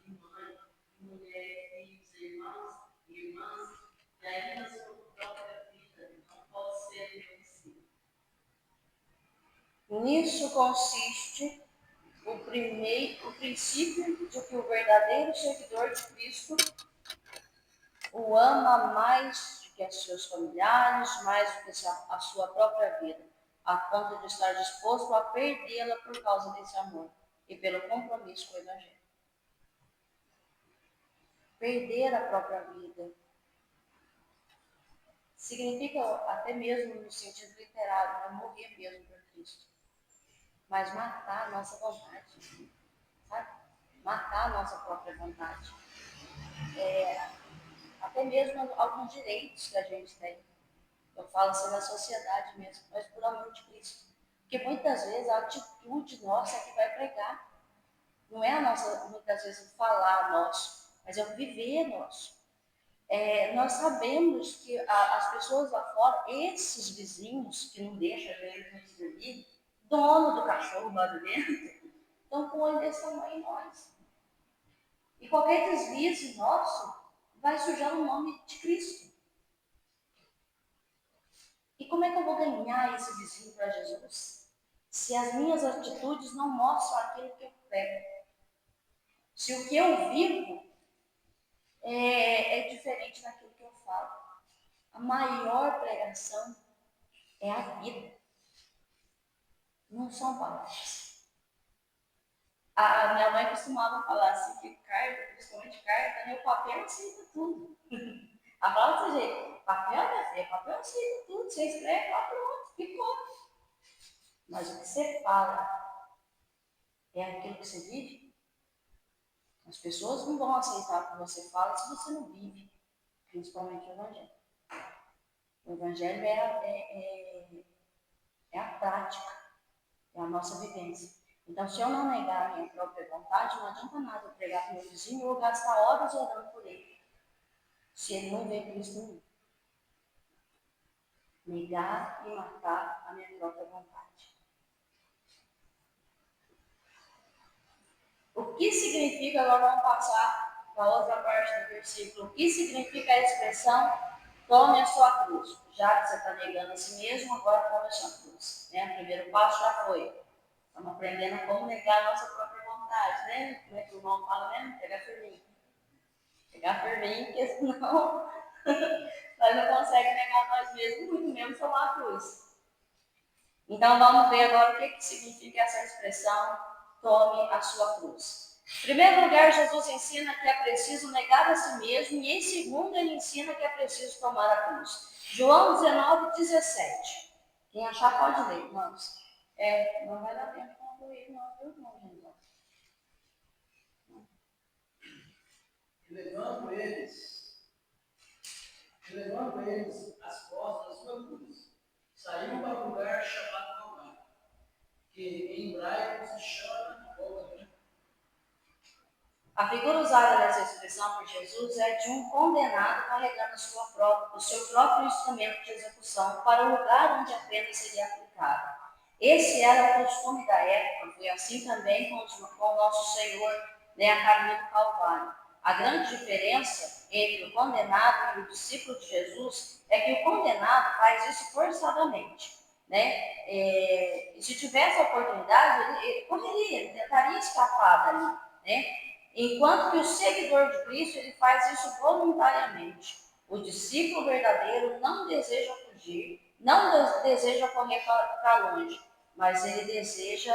e mãe, mulher, filhos, irmãos e irmãs, e ainda sua própria vida, não pode ser meu discípulo. Nisso consiste o princípio de que o verdadeiro seguidor de Cristo o ama mais do que os seus familiares, mais do que a sua própria vida, a ponto de estar disposto a perdê-la por causa desse amor e pelo compromisso com o Evangelho. Perder a própria vida significa, até mesmo no sentido literário, morrer mesmo por Cristo. Mas matar a nossa vontade, sabe? Matar a nossa própria vontade. Até mesmo alguns direitos que a gente tem. Eu falo assim na sociedade mesmo, mas por amor de Cristo. Porque muitas vezes a atitude nossa é que vai pregar. Não é a nossa, muitas vezes, o falar nosso, mas é o viver nosso. Nós sabemos que as pessoas lá fora, esses vizinhos que não deixam a gente dormir, dono do cachorro barulhento, estão com o olho desse tamanho em nós. E qualquer deslize nosso vai sujar o nome de Cristo. E como é que eu vou ganhar esse vizinho para Jesus? Se as minhas atitudes não mostram aquilo que eu prego. Se o que eu vivo é diferente daquilo que eu falo. A maior pregação é a vida. Não são palavras. A minha mãe costumava falar assim que carta, principalmente carta, o papel aceita tudo. Ela falava desse jeito, papel aceita tudo, você escreve, pronto, ficou. Mas o que você fala é aquilo que você vive. As pessoas não vão aceitar o que você fala se você não vive, principalmente o Evangelho. O Evangelho é a prática, é a nossa vivência. Então, se eu não negar a minha própria vontade, não adianta nada eu pregar para o meu vizinho ou gastar horas orando por ele, se ele não vê Cristo em mim. Negar e matar a minha própria vontade. O que significa, agora vamos passar para a outra parte do versículo, o que significa a expressão tome a sua cruz? Já que você está negando a si mesmo, agora tome a sua cruz. Né? O primeiro passo já foi. Estamos aprendendo como negar a nossa própria vontade, né? Como é que o irmão fala mesmo? Pegar firminho. Pegar firminho, porque senão nós não conseguimos negar nós mesmos, muito menos tomar a cruz. Então vamos ver agora o que significa essa expressão tome a sua cruz. Em primeiro lugar, Jesus ensina que é preciso negar a si mesmo e em segundo, ele ensina que é preciso tomar a cruz. João 19:17. Quem achar pode ler, irmãos. Não vai dar tempo de concluir, não, viu, irmão? E levando eles as costas da sua cruz, saiu para um lugar chamado Calvário, que em hebraico se chama Gólgota. A figura usada nessa expressão por Jesus é de um condenado carregando o seu próprio instrumento de execução para o lugar onde a pena seria aplicada. Esse era o costume da época, foi assim também com o nosso Senhor, a caminho do Calvário. A grande diferença entre o condenado e o discípulo de Jesus é que o condenado faz isso forçadamente. E se tivesse a oportunidade, ele correria, ele tentaria escapar dali. Enquanto que o seguidor de Cristo, ele faz isso voluntariamente. O discípulo verdadeiro não deseja fugir, não deseja correr para longe, mas ele deseja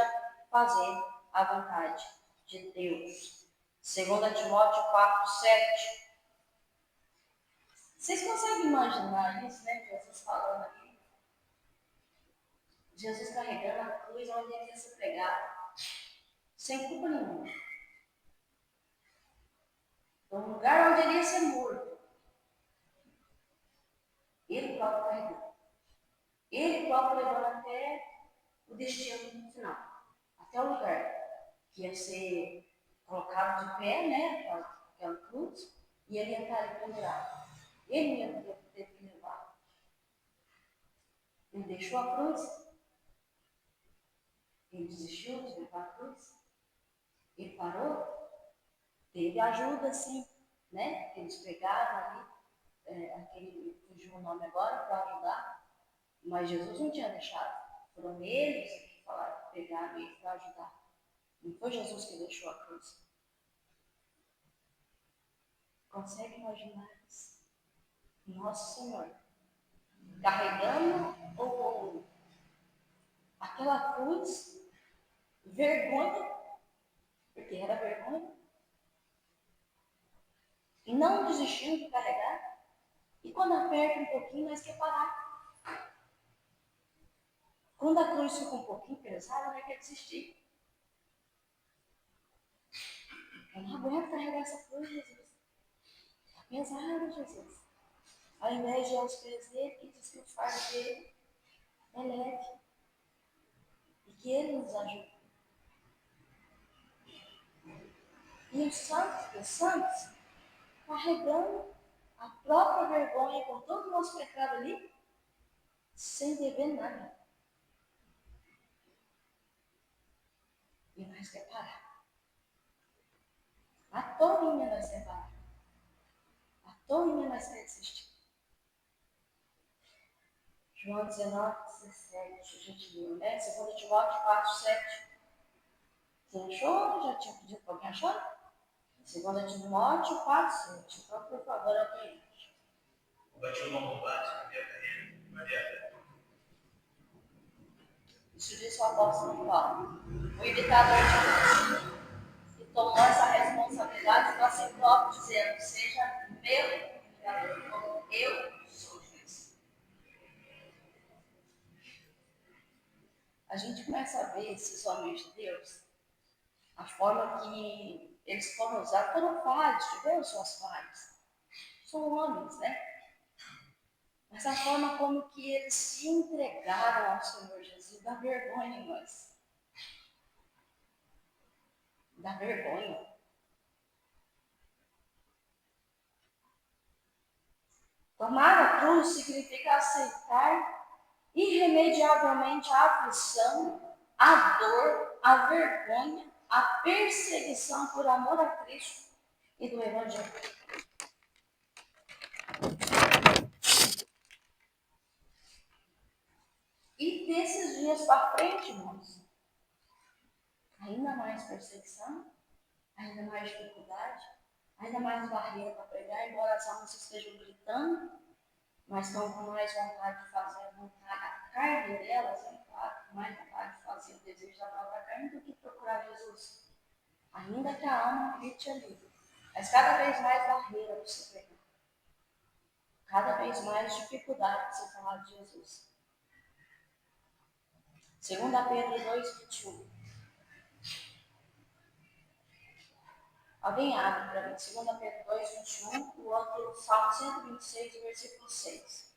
fazer a vontade de Deus. 2 Timóteo 4:7. Vocês conseguem imaginar isso, né? Jesus falando aqui. Jesus carregando a cruz onde ele ia ser pregado, sem culpa nenhuma. No lugar onde ele ia ser morto. Ele próprio carregando. Ele próprio levando até o destino final. Até o lugar que ia ser colocado de pé, né? Aquela cruz. E ele ia estar ali pendurado. Ele ia ter que levar. Ele deixou a cruz. Ele desistiu de levar a cruz. Ele parou. Teve ajuda, sim, né? Eles pegaram ali, aquele, fugiu o nome agora, para ajudar. Mas Jesus não tinha deixado. Foram eles que falaram, pegaram ele para ajudar. Não foi Jesus que deixou a cruz. Consegue imaginar isso? Nosso Senhor, carregando aquela cruz, vergonha, porque era vergonha, e não desistindo de carregar. E quando aperta um pouquinho, nós quer parar. Quando a cruz fica um pouquinho pesada, nós quer desistir. Eu não aguento carregar essa cruz, Jesus. Está pesado, Jesus. Ao invés de ir aos pés dele, que diz que o fardo dele é leve. E que ele nos ajude. E os santos, carregando a própria vergonha com todo o nosso pecado ali, sem dever nada. E nós quer parar. A toinha nós quer parar. A toinha nós quer desistir. João 19:17, a gente leu, né? 2 Timóteo 4:7. Você achou? Já tinha pedido para alguém achar? 2 Timóteo 4:7. Então, por favor, alguém. Combati o mal combate, cambiei a carreira, guardei a fé. Isso diz o apóstolo Paulo, o imitador de Deus, que tomou essa responsabilidade para si próprio, dizendo: seja meu imitador, como eu sou juiz. A gente começa a ver esses homens de Deus, a forma que eles foram usados, foram falhos, tiveram suas falhas. São homens, né? Mas a forma como que eles se entregaram ao Senhor Jesus dá vergonha em nós. Dá vergonha. Tomar a cruz significa aceitar irremediavelmente a aflição, a dor, a vergonha, a perseguição por amor a Cristo e do Evangelho. E desses dias para frente, irmãos, ainda mais perseguição, ainda mais dificuldade, ainda mais barreira para pregar, embora as almas estejam gritando, mas estão com mais vontade de fazer a vontade, a carne delas, claro, com mais vontade de fazer o desejo da própria carne do que procurar Jesus. Ainda que a alma grite ali, mas cada vez mais barreira para você pregar. Cada vez mais dificuldade para você falar de Jesus. 2 Pedro 2:21. Alguém abre para mim, 2 Pedro 2:21, o outro Salmo 126, versículo 6.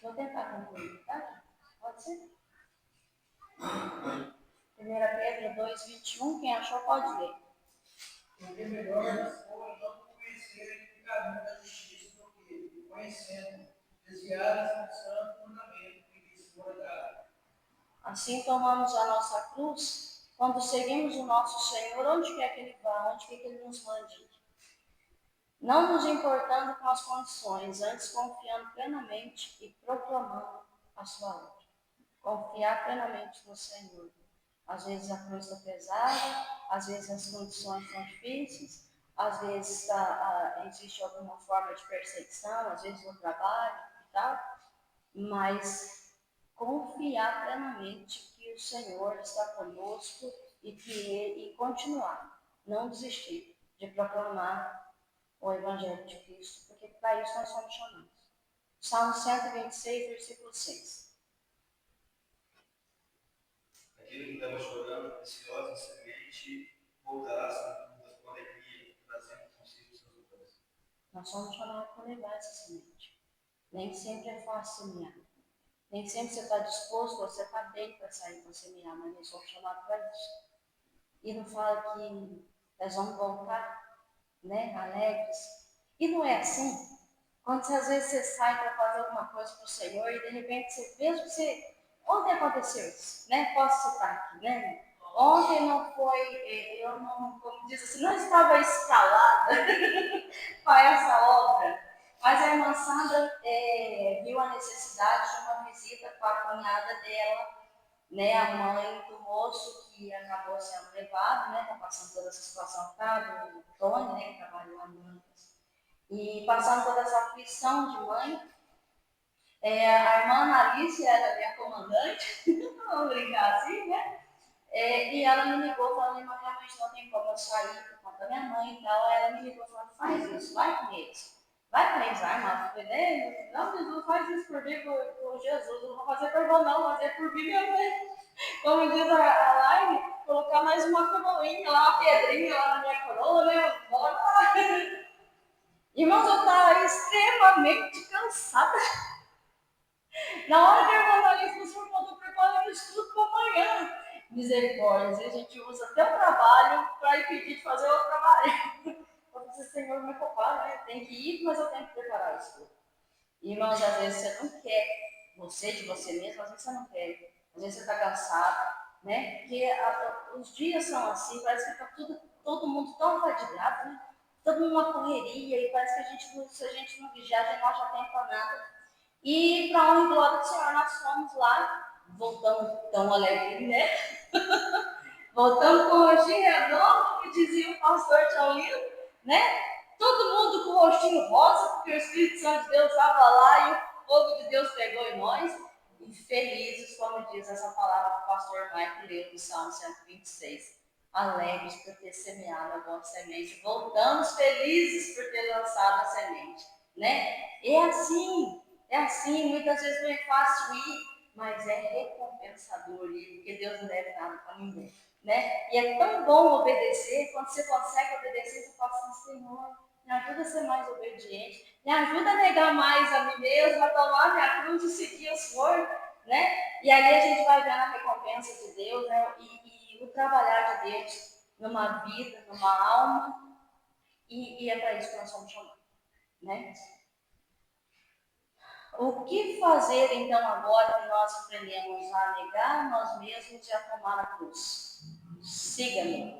Vou tentar concluir, tá? Pode ser? 1 Pedro 2:21, quem achou pode ler. Porque melhor for não conhecerem o caminho da justiça do que, conhecendo, desviarem-se do santo mandamento que lhes foi dado. Assim tomamos a nossa cruz quando seguimos o nosso Senhor, onde quer que Ele vá, onde quer que Ele nos mande. Não nos importando com as condições, antes confiando plenamente e proclamando a sua obra. Confiar plenamente no Senhor. Às vezes a cruz está pesada, às vezes as condições são difíceis, às vezes existe alguma forma de perseguição, às vezes no trabalho e tal, mas confiar plenamente que o Senhor está conosco e continuar não desistir de proclamar o Evangelho de Cristo, porque para isso nós somos chamados. Salmo 126, versículo 6. Aquele que estava chorando, preciosa semente, voltará sem dúvida com alegria, trazendo consigo seus dores. Nós somos chamados para levar essa semente. Nem sempre é fácil semear. Nem sempre você está disposto, você está bem para sair para semear, mas nós somos chamados para isso. E não fala que nós vamos voltar, né, alegres. E não é assim. Quando às vezes você sai para fazer alguma coisa para o Senhor e de repente você mesmo que você. Ontem aconteceu isso, né? Posso citar aqui, né? Ontem não foi, eu não, como diz assim, não estava escalada para essa obra, mas a irmã Sandra viu a necessidade de uma visita com a cunhada dela, né? A mãe do moço que acabou sendo levado, né? Está passando toda essa situação que está, do Tony, né? Que trabalha lá no Ancas. E passando toda essa aflição de mãe, a irmã Analice era minha comandante, vamos brincar assim, né? E ela me ligou falando, irmã, realmente não tem como eu sair por conta da minha mãe e tal. Ela me ligou falando, faz isso, vai com eles. Vai com eles, irmã. Eu falei, não, Jesus, faz isso por mim, por Jesus. Eu não vou fazer por irmão, não, vou fazer por mim minha mãe. Como diz a Laine, colocar mais uma coroinha lá, uma pedrinha lá na minha coroa, né? Bora lá. Irmãos, eu estava extremamente cansada. Na hora que a irmã Analice, o senhor mandou preparar isso tudo para amanhã. Misericórdia, a gente usa até o trabalho para impedir de fazer o trabalho. Eu disse, Senhor, me ocupar, né? Tem que ir, mas eu tenho que preparar isso tudo. Irmãos, às vezes você não quer, você de você mesmo, às vezes você não quer. Às vezes você está cansado, né? Porque os dias são assim, parece que está todo mundo tão fadigado, né? Todo mundo uma correria, e parece que se a gente não vigiar, a gente não acha tempo para nada. E para honra e glória do Senhor, nós fomos lá, voltamos tão alegre, né? Voltamos com o rostinho redondo, que dizia o pastor Tchaulino, né? Todo mundo com o rostinho rosa, porque o Espírito Santo de Deus estava lá e o fogo de Deus pegou em nós. E felizes, como diz essa palavra do pastor Michael leu do Salmo 126. Alegres por ter semeado a boa semente. Voltamos felizes por ter lançado a semente, né? É assim, muitas vezes não é fácil ir, mas é recompensador ir, porque Deus não deve nada para ninguém, né? E é tão bom obedecer, quando você consegue obedecer, você fala assim, Senhor, me ajuda a ser mais obediente, me ajuda a negar mais a mim mesmo, a tomar minha cruz e seguir o Senhor, né? E aí a gente vai vendo a recompensa de Deus, né? E o trabalhar de Deus numa vida, numa alma, e é para isso que nós somos chamados, né? O que fazer então agora que nós aprendemos a negar nós mesmos e a tomar a cruz? Siga-me.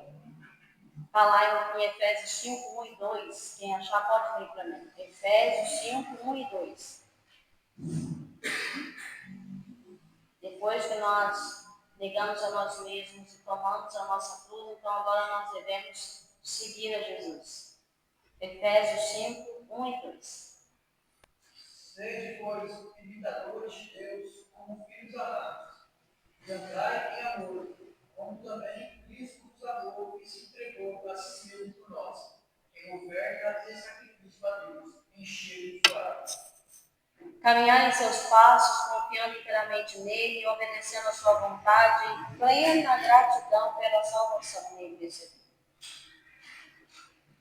Está lá em Efésios 5, 1 e 2. Quem achar pode ler para mim. Efésios 5, 1 e 2. Depois que nós negamos a nós mesmos e tomamos a nossa cruz, então agora nós devemos seguir a Jesus. Efésios 5, 1 e 2. Sede, pois, imitadores de Deus, como filhos amados, e andai em amor, como também Cristo nos amou e se entregou a si mesmo por nós, em oferta e sacrifício a Deus, enchendo de suave. Caminhar em seus passos, confiando inteiramente nele, obedecendo a sua vontade, plena gratidão pela salvação nele recebida.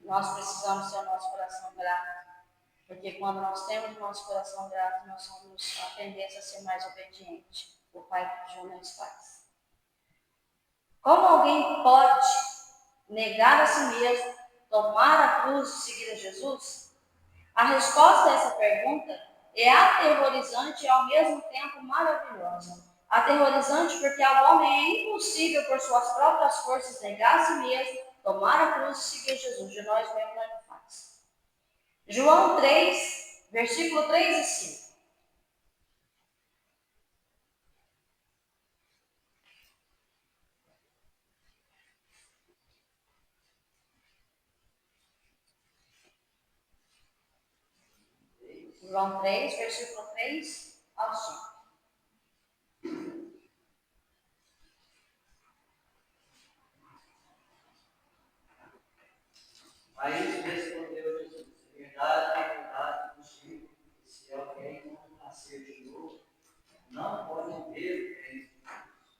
Nós precisamos ter o nosso coração grato, porque quando nós temos o nosso coração grato, nós somos a tendência a ser mais obediente. O Pai que nos faz. Como alguém pode negar a si mesmo, tomar a cruz e seguir a Jesus? A resposta a essa pergunta é aterrorizante e ao mesmo tempo maravilhosa. Aterrorizante porque ao homem é impossível por suas próprias forças negar a si mesmo, tomar a cruz e seguir Jesus. De nós mesmos não faz. João 3, versículo 3 e 5. João 3, versículo 3 ao 5. A isso respondeu Jesus: verdade, vos digo, que se alguém não nascer de novo, não pode ver o reino de Deus.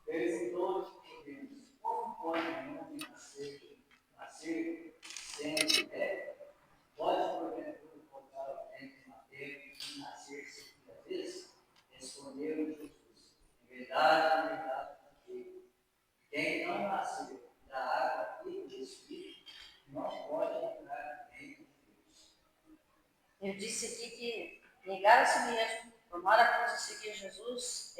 Perguntou Nicodemus: como pode um homem nascer sendo velho? Pode, porventura, colocar alguém que bateu e nascer segunda vez? Respondeu Jesus: verdade, vos digo, quem não nasceu da água e do Espírito não pode entrar no reino de Deus. Eu disse aqui que negar a si mesmo, tomar a cruz e seguir Jesus,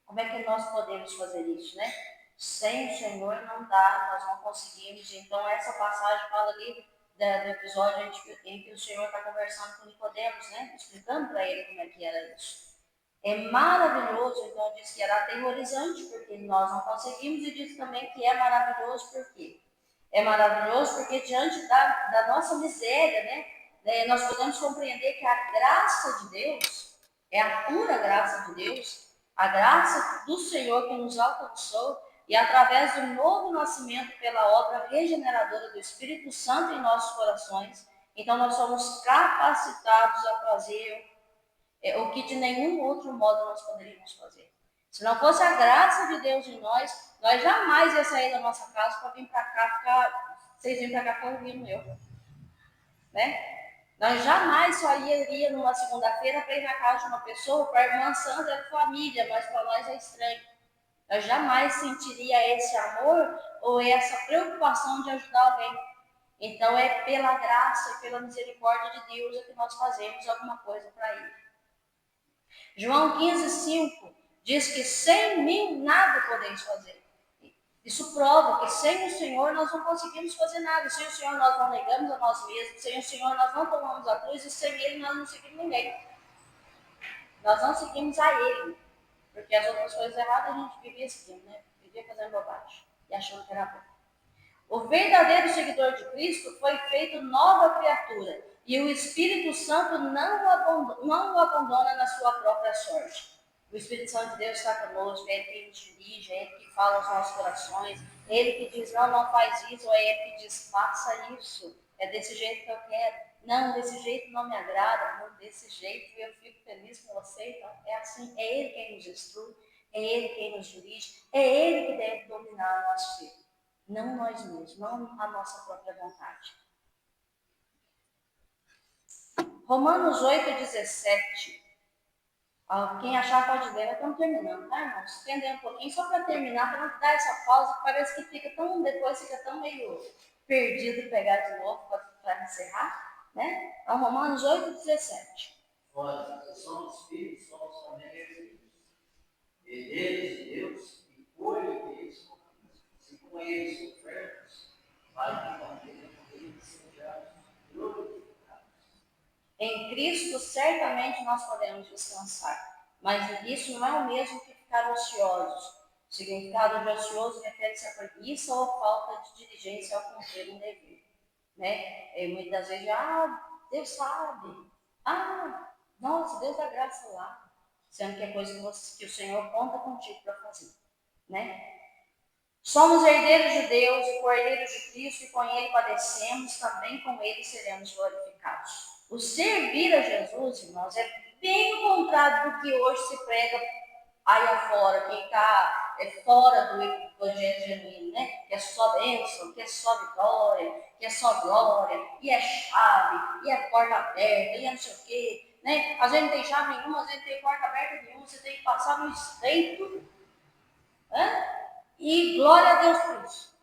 como é que nós podemos fazer isso, né? Sem o Senhor não dá, nós não conseguimos. Então, essa passagem fala ali do episódio em que o Senhor está conversando com Nicodemos, né? Explicando para ele como é que era isso. É maravilhoso, então diz que era aterrorizante, porque nós não conseguimos, e diz também que é maravilhoso, por quê? É maravilhoso porque diante da nossa miséria, nós podemos compreender que a graça de Deus, é a pura graça de Deus, a graça do Senhor que nos alcançou, e através do novo nascimento pela obra regeneradora do Espírito Santo em nossos corações, então nós somos capacitados a fazer o que de nenhum outro modo nós poderíamos fazer. Se não fosse a graça de Deus em nós, nós jamais ia sair da nossa casa para vir para cá, vocês vêm para cá ficar ouvindo eu, né? Nós jamais só iria numa segunda-feira para ir na casa de uma pessoa, para a irmã Sandra é família, mas para nós é estranho. Nós jamais sentiria esse amor ou essa preocupação de ajudar alguém. Então é pela graça e pela misericórdia de Deus que nós fazemos alguma coisa para ele. João 15,5 diz que sem mim nada podeis fazer. Isso prova que sem o Senhor nós não conseguimos fazer nada. Sem o Senhor nós não negamos a nós mesmos. Sem o Senhor nós não tomamos a cruz. E sem Ele nós não seguimos ninguém. Nós não seguimos a Ele. Porque as outras coisas erradas a gente vivia seguindo, né? Vivia fazendo bobagem e achando que era bom. O verdadeiro seguidor de Cristo foi feito nova criatura. E o Espírito Santo não o abandona na sua própria sorte. O Espírito Santo de Deus está conosco, é Ele que nos dirige, é Ele que fala aos nossos corações, é Ele que diz, não faz isso, ou é Ele que diz, faça isso, é desse jeito que eu quero. Não, desse jeito não me agrada, não, desse jeito eu fico feliz com você. Então, é assim, é Ele quem nos instrui, é Ele quem nos dirige, é Ele que deve dominar o nosso filho, não nós mesmos, não a nossa própria vontade. Romanos 8,17. Quem achar pode ler, nós estamos terminando, tá, irmãos? Estender um pouquinho, só para terminar, para não dar essa pausa, que parece que depois fica tão meio perdido pegar de novo para encerrar, né? Então, Romanos 8,17. Ora, se somos filhos, somos também herdeiros. Herdeiros de Deus e co-herdeiros com Cristo. Se com eles sofremos, para que também com eles sejamos glorificados. Em Cristo, certamente nós podemos descansar, mas isso não é o mesmo que ficar ociosos. O significado de ocioso refere-se à preguiça ou à falta de diligência ao cumprir um dever. Né? E muitas vezes, Deus sabe. Nossa, Deus dá graça lá. Sendo que é coisa que o Senhor conta contigo para fazer. Né? Somos herdeiros de Deus e co-herdeiros de Cristo, e com Ele padecemos, também com Ele seremos glorificados. O servir a Jesus, irmãos, é bem o contrário do que hoje se prega aí afora, quem está fora do evangelho genuíno, né? Que é só bênção, que é só vitória, que é só glória, e é chave, e é porta aberta, e é não sei o quê, né? Às vezes não tem chave nenhuma, às vezes não tem porta aberta nenhuma, você tem que passar no estreito, né? E glória a Deus por isso.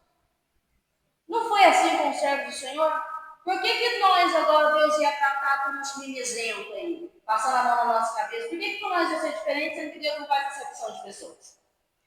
Não foi assim com o servo do Senhor? Por que nós agora, Deus ia tratar como uns mimizentos aí, passando a mão na nossa cabeça? Por que nós ia ser diferente, sendo que Deus não faz acepção de pessoas?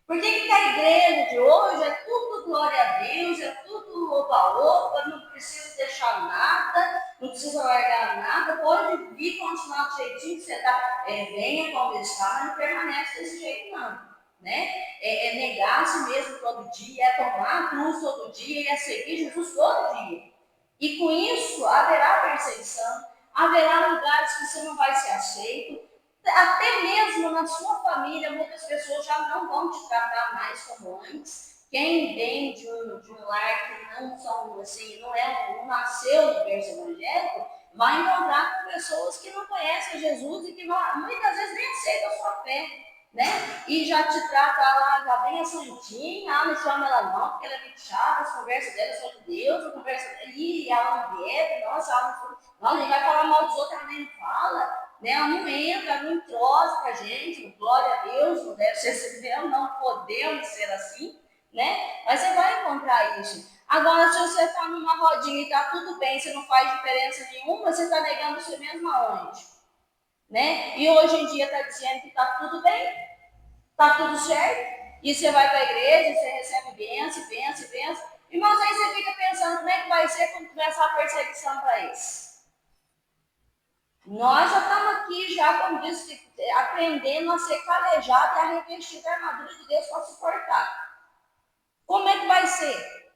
Por que a igreja de hoje é tudo glória a Deus, é tudo oba-oba, não precisa deixar nada, não precisa largar nada, pode vir continuar do jeitinho que você está. Venha como está, mas não permanece desse jeito não. Né? É negar a si mesmo todo dia, é tomar a cruz todo dia, e é seguir Jesus todo dia. E com isso haverá perseguição, haverá lugares que você não vai ser aceito, até mesmo na sua família muitas pessoas já não vão te tratar mais como antes, Quem vem de um lar que não são assim, não nasceu no berço evangélico, vai encontrar com pessoas que não conhecem Jesus e que muitas vezes nem aceitam a sua fé, né? E já te trata lá, já bem a santinha, não chama ela não, porque ela é muito chata, as conversas dela são de Deus, a conversa dela, e ela não bebe, nossa, ela não vai falar mal dos outros, ela nem fala, né? Ela não entra, não entrosa com a gente, glória a Deus, não deve ser assim, não podemos ser assim, né? Mas você vai encontrar isso. Agora, se você está numa rodinha e está tudo bem, você não faz diferença nenhuma, você está negando você mesmo aonde? Né? E hoje em dia está dizendo que está tudo bem, está tudo certo, e você vai para a igreja, você recebe bênção, bênção, bênção. Irmãos, aí você fica pensando como é que vai ser quando começar a perseguição para eles. Nós já estamos aqui, já, como disse, aprendendo a ser calejado e a revestir da armadura de Deus para suportar. Como é que vai ser?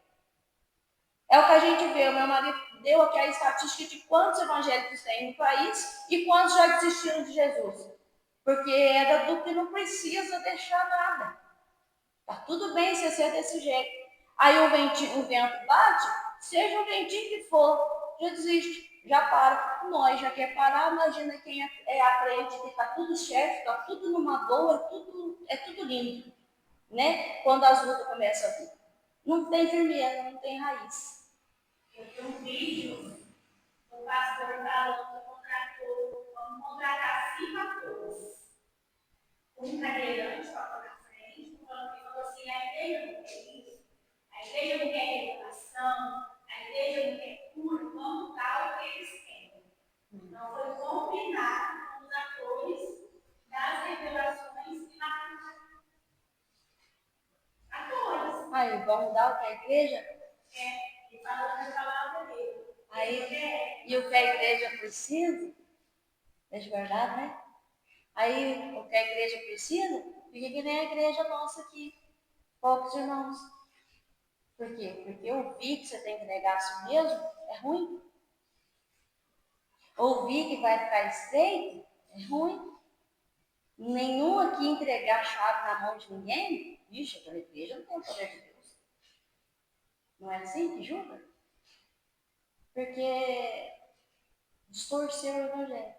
É o que a gente vê. O meu marido deu aqui a estatística de quantos evangélicos tem no país e quantos já desistiram de Jesus. Porque é do que não precisa deixar nada. Tá tudo bem você ser desse jeito. Aí o vento bate, seja o ventinho que for, já desiste, já para. Nós já quer parar, imagina quem aprende que tá tudo certo, tá tudo numa boa, é tudo lindo. Né? Quando as lutas começam a vir. Não tem firmeza, não tem raiz. Eu vi um vídeo do pastor falando que vamos contratar 5 atores. Um cadeirante para na frente, falando assim, a igreja não quer isso, a igreja não quer educação, a igreja não quer cura, vamos dar o que eles querem. Então foi combinado com os atores das revelações e na atores. Aí, vamos dar o que a igreja? E falando a palavra dele. Aí, e o que a igreja precisa? É de verdade, né? Aí, o que a igreja precisa, fica que nem a igreja nossa aqui. Poucos irmãos. Por quê? Porque ouvir que você tem que negar a si mesmo é ruim. Ouvir que vai ficar estreito é ruim. Nenhum aqui entregar a chave na mão de ninguém, vixe, aquela igreja não tem o poder de Deus. Não é assim que julga? Porque distorceu o evangelho.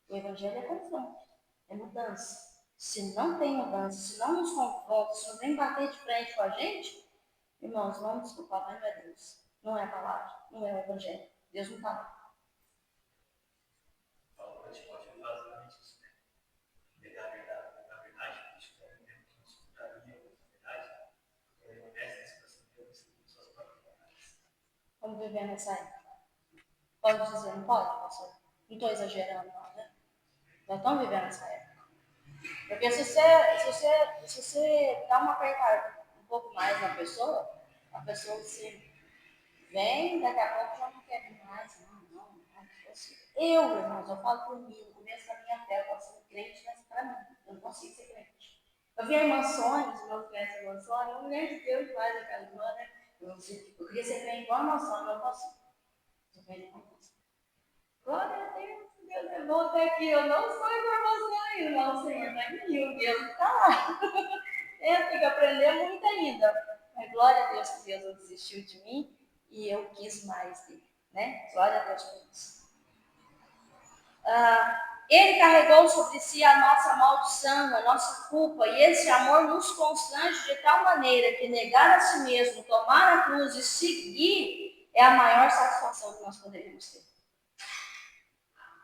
O evangelho é confronto, é mudança. Se não tem mudança, se não nos confronta, se não vem bater de frente com a gente, irmãos, vamos desculpar, mas não é Deus. Não é a palavra, não é o evangelho. Deus não está lá. Falou para Timóteo basicamente isso, né? Negar a verdade, a verdade, isso é o mesmo que nos escutaria a verdade. Ele não desce nesse processo, segundo suas próprias vontades. Vamos viver nessa época. Pode dizer, não pode, pastor? Não estou exagerando, não, né? Nós estamos vivendo essa época. Porque se você dá uma apertada um pouco mais na pessoa, a pessoa se vem, daqui a pouco já não quer vir mais. Não. Eu, irmãos, eu falo por mim, no começo da minha fé, eu posso ser crente, mas para mim, eu não consigo ser crente. Eu vi a irmã Sônia, os meus conhecem a irmã Sônia, uma mulher de Deus demais, aquela irmã, né? Eu queria ser crente igual a irmã Sônia, mas eu não consigo. Sou crente com Deus. Glória a Deus, Deus é bom até aqui. Eu não sou igual a você ainda, não, Senhor, não é nenhum. Deus está lá. Eu tenho que aprender muito ainda. Mas glória a Deus que Deus não desistiu de mim e eu quis mais dele, né? Glória a Deus por isso. Ele carregou sobre si a nossa maldição, a nossa culpa, e esse amor nos constrange de tal maneira que negar a si mesmo, tomar a cruz e seguir é a maior satisfação que nós poderíamos ter.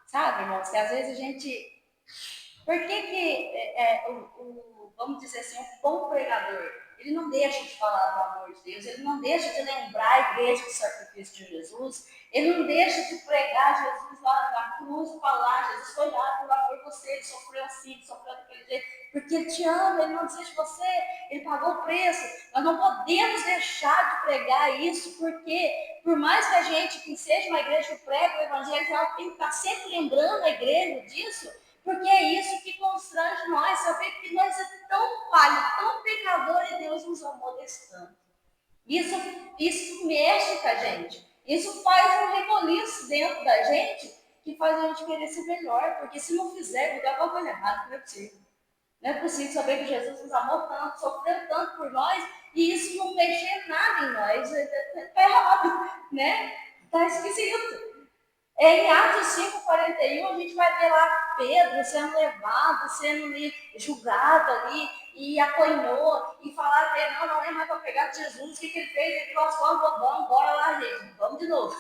Sabe, irmãos, que às vezes a gente... Por que vamos dizer assim, um bom pregador, ele não deixa de falar do amor de Deus, ele não deixa de lembrar a igreja do sacrifício de Jesus, ele não deixa de pregar Jesus lá na cruz e falar, Jesus foi lá por amor de você, ele sofreu assim, ele sofreu daquele jeito, porque ele te ama, ele não desiste de você, ele pagou o preço. Nós não podemos deixar de pregar isso, porque por mais que a gente que seja uma igreja que prega o evangelho, ela tem que estar sempre lembrando a igreja disso, porque é isso que constrange nós, saber que nós é tão falho, tão pecador e Deus nos amou desse tanto. Isso mexe com a gente. Isso faz um reboliço dentro da gente que faz a gente querer ser melhor, porque se não fizer, vai dar alguma coisa errada, não é possível. Não é possível saber que Jesus nos amou tanto, sofreu tanto por nós, e isso não mexer nada em nós. Está errado, né? Está esquisito. Em Atos 5,41, a gente vai ver lá Pedro sendo levado, sendo julgado ali, e apanhou, e falaram para ele, não é mais para pegar de Jesus, o que ele fez? Ele falou, vamos, bora lá, gente, vamos de novo.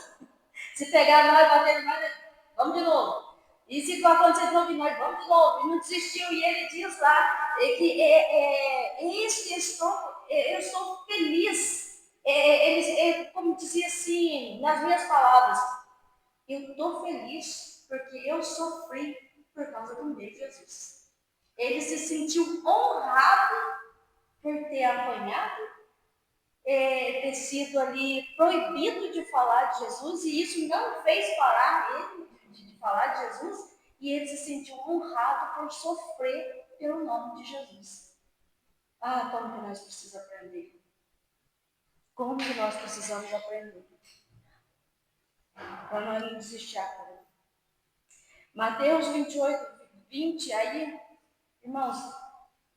Se pegar nós, bater em nós, vamos de novo. E se for acontecer de novo de nós, vamos de novo. E não desistiu, e ele diz lá, que eis que eu estou feliz. Como dizia assim, nas minhas palavras, eu estou feliz porque eu sofri por causa do meu Jesus. Ele se sentiu honrado por ter apanhado, ter sido ali proibido de falar de Jesus, e isso não fez parar ele de falar de Jesus, e ele se sentiu honrado por sofrer pelo nome de Jesus. Ah, como que nós precisamos aprender? Como que nós precisamos aprender? Para nós não desistir agora. Mateus 28, 20, aí, irmãos,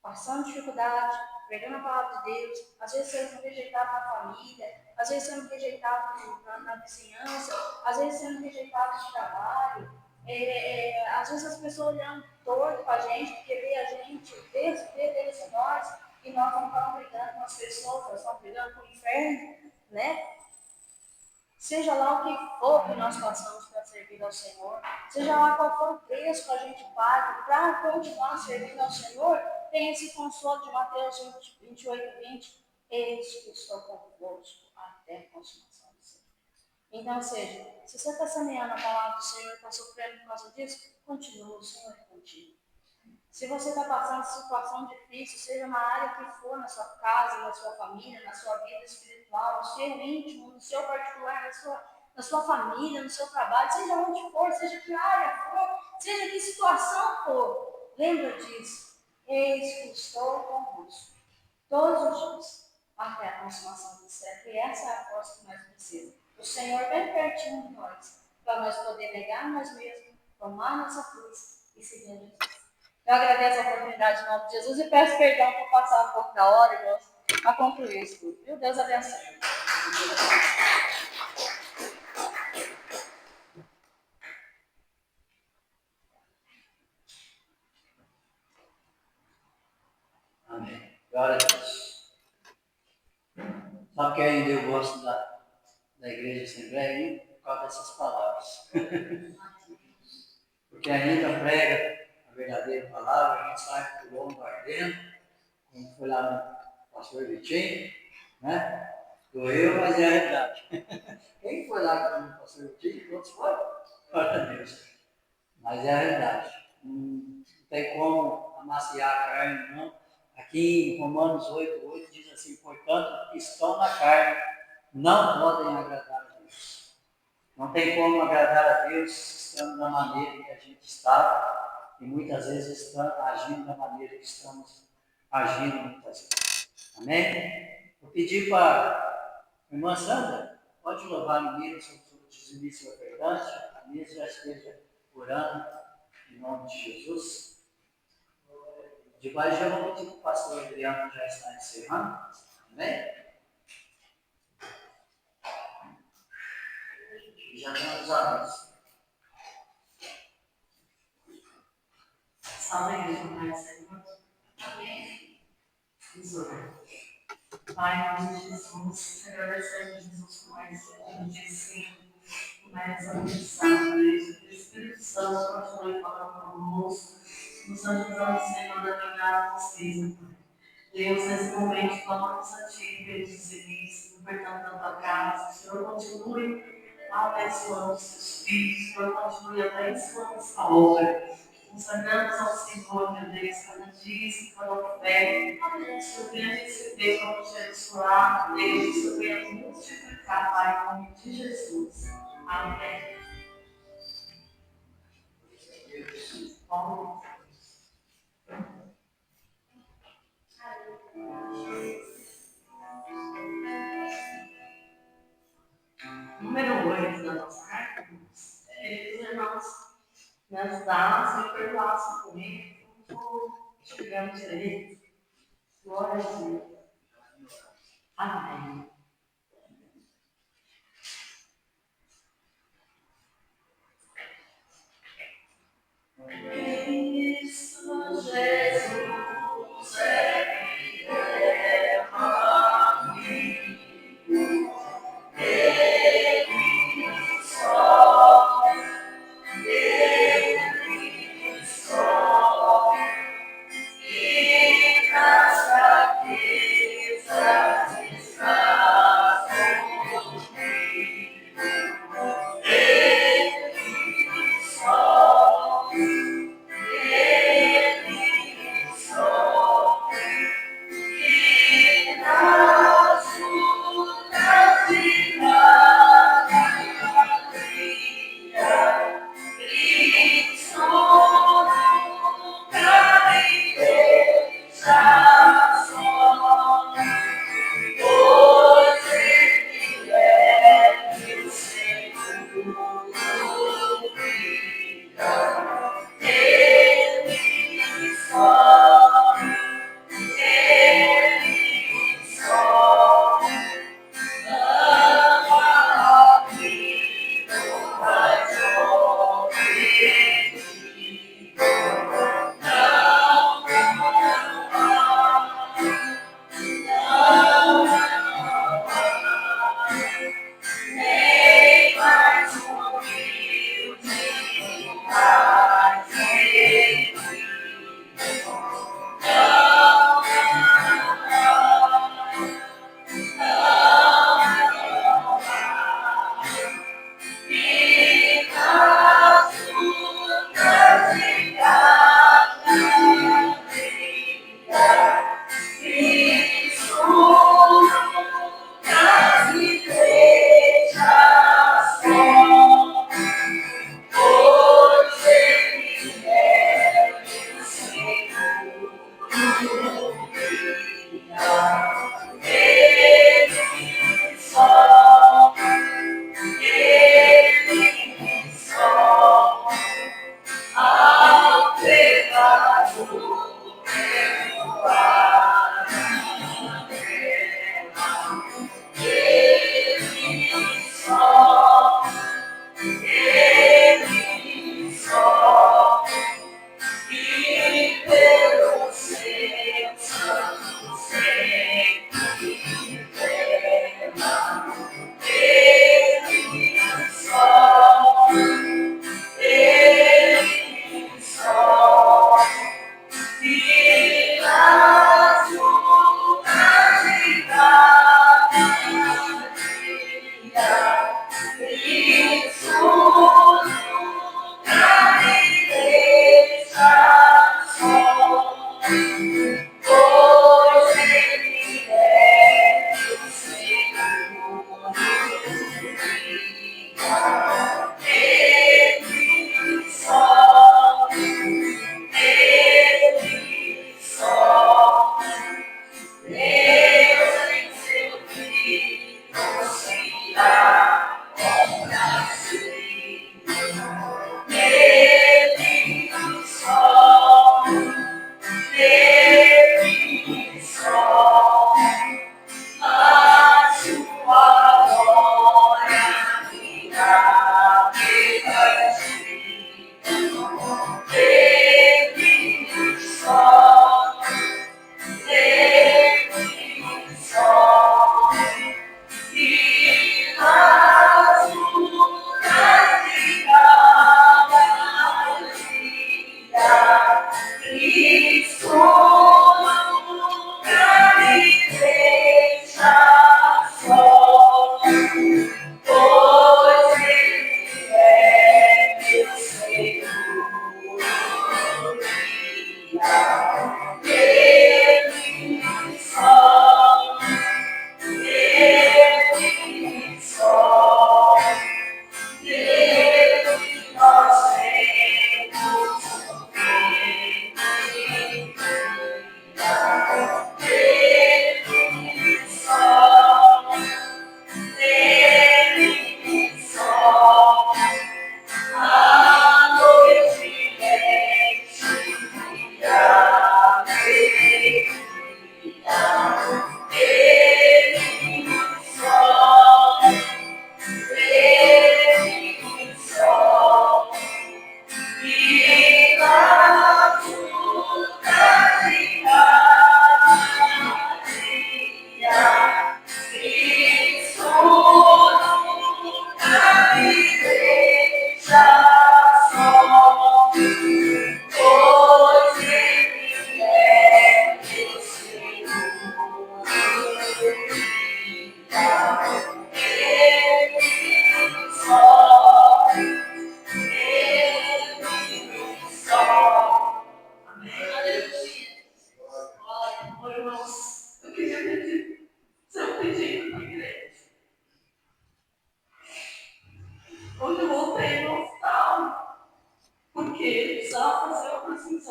passando dificuldade, pregando a palavra de Deus, às vezes sendo rejeitado na família, às vezes sendo rejeitado na vizinhança, às vezes sendo rejeitado no trabalho, às vezes as pessoas olhando torto para a gente, porque vê a gente, vê deles em nós, e nós não estamos brigando com as pessoas, nós estamos brigando com o inferno, né? Seja lá o que for que nós passamos para servir ao Senhor, seja lá qual for o preço que a gente pague para continuar servindo ao Senhor, tem esse consolo de Mateus 28, 20. Eis que estou convosco até a consumação do Senhor. Então, seja, se você está semeando a palavra do Senhor e está sofrendo por causa disso, continua, o Senhor é contigo. Se você está passando situação difícil, seja na área que for, na sua casa, na sua família, na sua vida espiritual, no seu íntimo, no seu particular, na sua família, no seu trabalho, seja onde for, seja que área for, seja que situação for, lembra disso. Eis que estou convosco todos os dias, até a consumação do século. E essa é a força que nós precisamos. O Senhor bem pertinho de nós, para nós poder negar nós mesmos, tomar nossa cruz e seguir a Jesus. Eu agradeço a oportunidade em nome de Jesus e peço perdão por passar um pouco da hora, irmãos, a concluir isso tudo. Viu? Deus abençoe. Amém. Glória a Deus. Sabe que ainda eu gosto da Igreja Assembleia por causa dessas palavras. Porque ainda prega a verdadeira palavra, a gente sai por longo ardendo, como foi lá no pastor Vitinho, né? Doeu, mas é a verdade. Quem foi lá com o pastor Vitinho? Todos foram? Glória a Deus. Mas é a verdade. Não tem como amaciar a carne, não. Aqui em Romanos 8 diz assim, portanto, que estão na carne, não podem agradar a Deus. Não tem como agradar a Deus estando da maneira que a gente está, e muitas vezes está agindo da maneira que estamos agindo muitas vezes. Amém? Vou pedir para a irmã Sandra, pode louvar a menina sobre o dizimista e ofertante, a minha já esteja orando em nome de Jesus. Depois já vou pedir para o pastor Adriano já está encerrando. Amém? Já temos anos. Salve a igreja, Pai, Senhor. Amém. Pai, em nome de Jesus, agradecemos Jesus por mais um dia sim, por mais essa missão, Deus, que o Espírito Santo continue falando conosco, nos ajudando, Senhor, a caminhar com vocês, Pai. Deus, nesse momento, clamamos a Ti, pelos serviços, libertando da Tua casa, o Senhor continue abençoando os Seus filhos, o Senhor continue abençoando essa obra. Consagramos ao Senhor, meu Deus, cada dia, cada oferta. O Senhor venha receber como te abençoar, Deus, o Senhor venha multiplicar, Pai, em nome de Jesus. Amém. Bom. Número 8 da nossa carta, queridos irmãos, me ajudassem e perdoassem comigo por estiver pegamos direito. Glória a Deus. Amém. Cristo Jesus é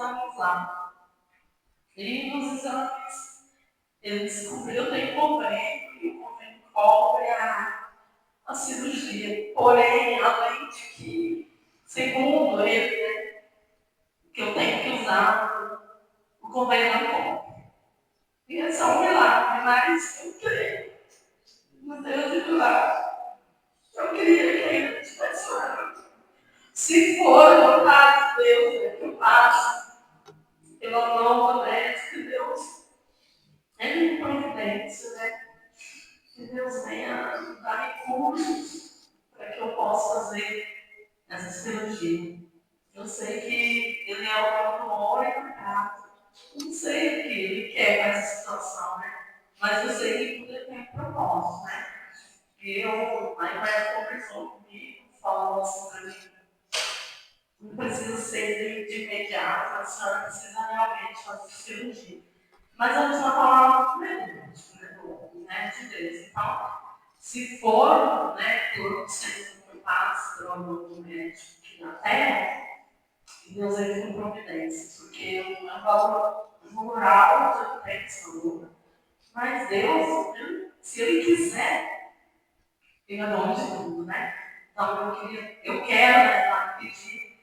estávamos lá. E nos exames, ele descobriu, eu tenho convênio, e o convênio cobre a cirurgia. Porém, além de que, segundo ele, né, que eu tenho que usar, o convênio não cobre. E é só um milagre, mas eu creio no Deus de milagre. Eu queria que ele estivesse orando. Se for a vontade de Deus, né, que eu faço, pela mão honesta de Deus, é minha providência, né? Que Deus venha dar recursos para que eu possa fazer essa cirurgia. Eu sei que ele é o dono do ouro e do prata. Não sei o que ele quer com essa situação, né? Mas eu sei que tudo tem um propósito, né? E aí vai conversou comigo, falou assim para mim, não precisa ser de imediato, a senhora precisa realmente fazer cirurgia. Mas eu só falar né, de Deus. Então, se for, né, por ser um pássaro do médico aqui na Terra, Deus é com providência, porque é um valor rural, eu tenho saúde. Mas Deus, se Ele quiser, Ele é dono de tudo, né? Então, eu quero, né, pedir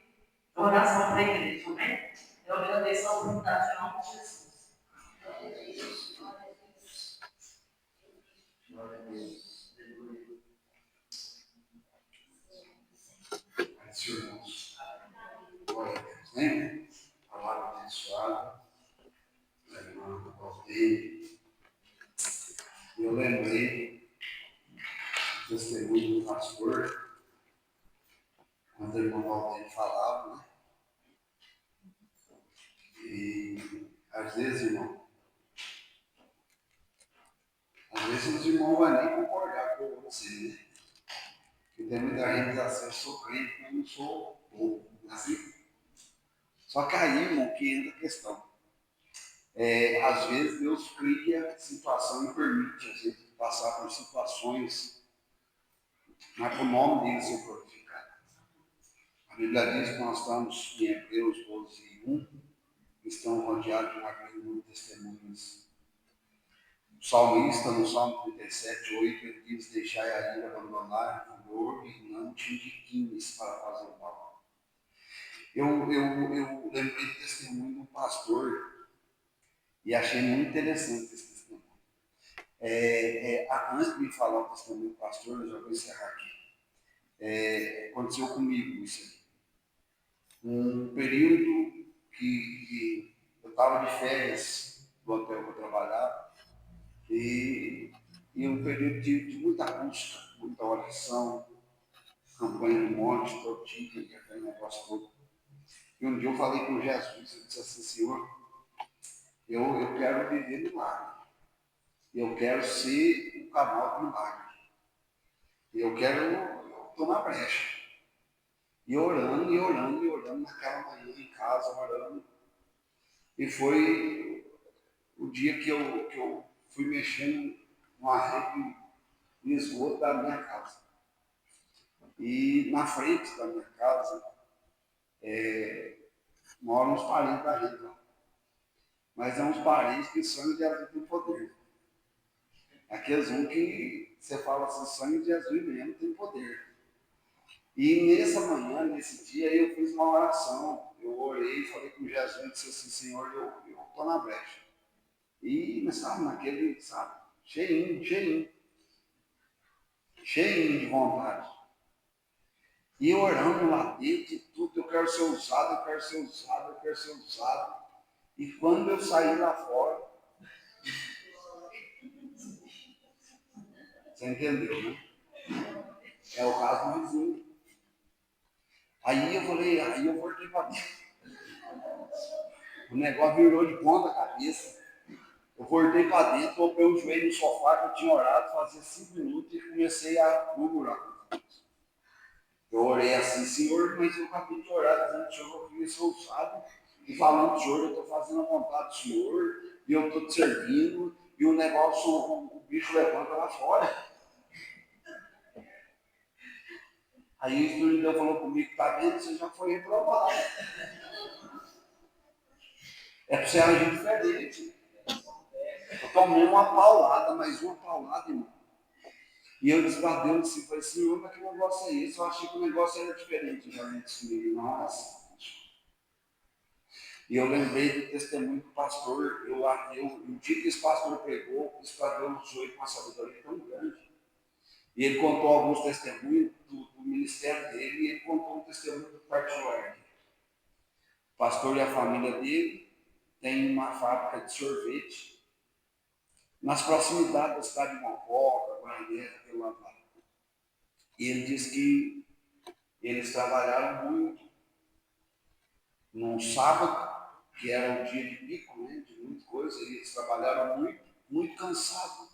oração para a igreja, amém? Eu agradeço a oportunidade em nome de Jesus. Senhor, irmãos, glória a Deus, né? Palavra abençoada, da irmã Valdeir. Eu lembrei do testemunho do pastor, quando a irmã Valdeir falava, né? E às vezes, irmão, os irmãos não vão nem concordar com você, né? Porque tem muita gente que diz assim, eu sou crente, mas não sou bobo, assim. Só que aí, irmão, que entra a questão. Às vezes Deus cria situação e permite a gente passar por situações, mas para o nome dele ser glorificado. A Bíblia diz que nós estamos em Hebreus 12:1, estamos rodeados de uma grande número de testemunhas. O salmista, no Salmo 37:8, ele diz: deixai a ira, abandonar o furor e não te indiquines para fazer o mal. Eu lembrei do testemunho do pastor e achei muito interessante esse testemunho. Antes de me falar o testemunho do pastor, eu já vou encerrar aqui. Aconteceu comigo isso aí. Um período que eu estava de férias do hotel que eu trabalhava e um período de muita busca, muita oração, campanha de monte, tortilha, aquele negócio todo. E um dia eu falei com Jesus, eu disse assim, Senhor, eu quero viver milagre. Eu quero ser um canal de milagre. Eu estou na brecha. E orando naquela manhã em casa, orando. E foi o dia que eu fui mexendo numa rede de esgoto da minha casa. E na frente da minha casa moram uns parentes da gente lá. Mas é uns parentes que sangue de Jesus tem poder. Aqueles que você fala assim, sangue de Jesus mesmo tem poder. E nessa manhã, nesse dia, eu fiz uma oração. Eu orei, falei com Jesus e disse assim, Senhor, eu estou na brecha. E, sabe, naquele, sabe, cheinho de vontade. E orando lá dentro de tudo, eu quero ser usado, eu quero ser usado, eu quero ser usado. E quando eu saí lá fora, você entendeu, né? É o caso do vizinho. Aí eu falei, aí eu voltei para dentro. O negócio virou de ponta cabeça. Eu voltei para dentro, coloquei o joelho no sofá que eu tinha orado, fazia 5 minutos e comecei a murmurar. Eu orei assim, Senhor, mas eu acabei de orar, dizendo que o Senhor, eu queria ser usado. E falando, Senhor, eu estou fazendo a vontade do Senhor, e eu estou te servindo, e o negócio, o bicho levanta lá fora. Aí o Espírito de Deus falou comigo, tá vendo? Você já foi reprovado. É para você agir diferente. Eu tomei uma paulada, mais uma paulada, irmão. E eu disse para Deus, assim, falei, Senhor, mas que negócio é esse? Eu achei que o negócio era diferente. Já me disse, nossa. E eu lembrei do testemunho do pastor. O dia que esse pastor pregou, esse pastor abençoou ele com uma sabedoria tão grande. E ele contou alguns testemunhos do ministério dele, e ele contou um testemunho do particular dele. O pastor e a família dele têm uma fábrica de sorvete nas proximidades da cidade de Mococa, Guaraniera, aquele lado lá. E ele disse que eles trabalharam muito num sábado, que era um dia de pico, né, de muita coisa, e eles trabalharam muito, muito cansados.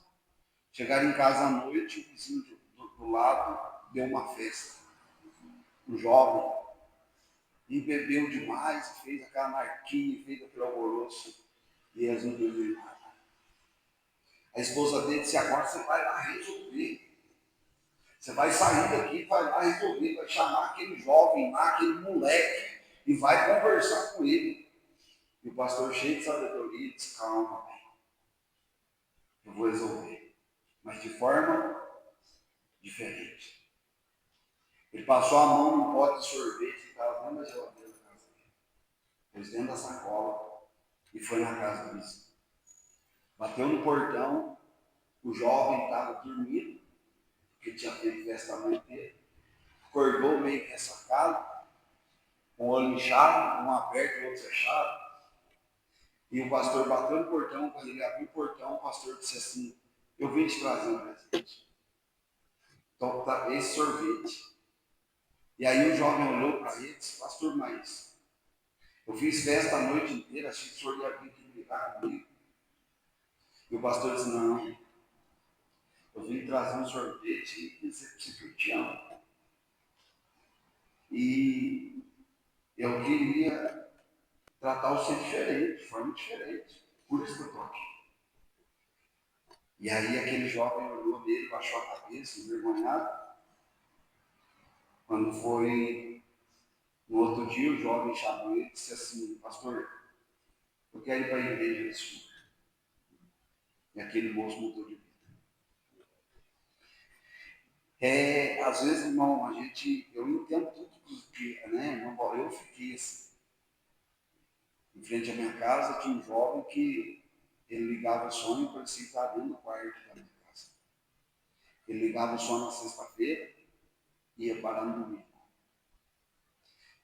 Chegaram em casa à noite, o vizinho do lado deu uma festa. Um jovem, e bebeu demais, fez aquela anarquia, fez aquele alvoroço, e eles não beberam nada. A esposa dele disse, agora você vai lá resolver. Você vai sair daqui, vai lá resolver, vai chamar aquele jovem lá, aquele moleque, e vai conversar com ele. E o pastor, cheio de sabedoria, disse, calma, eu vou resolver, mas de forma diferente. Ele passou a mão num pote de sorvete que estava dentro da geladeira da casa dele, pôs dentro da sacola e foi na casa do vizinho. Bateu no portão, o jovem estava dormindo, porque tinha feito festa a noite inteira, acordou meio que ressacado, com o olho inchado, um aberto e outro fechado. E o pastor bateu no portão, quando ele abriu o portão, o pastor disse assim, eu vim te trazer um presente. Então, tá, esse sorvete. E aí o jovem olhou para ele e disse, pastor, mas eu fiz festa a noite inteira, achei que o senhor ia vir aqui brigar comigo. E o pastor disse, não, eu vim trazer um sorvete e dizer para você que eu te amo. E eu queria tratar você diferente, de forma diferente. Por isso que eu estou aqui. E aí aquele jovem olhou dele, baixou a cabeça, envergonhado. Quando foi no outro dia, o jovem chamou ele e disse assim, pastor, eu quero ir para a igreja desse senhor. E aquele moço mudou de vida. Às vezes, irmão, eu entendo tudo que, né, irmão, eu fiquei assim. Em frente à minha casa tinha um jovem que ele ligava o som e parecia estar dentro do quarto da minha casa. Ele ligava o som na sexta-feira e ia parar no domingo.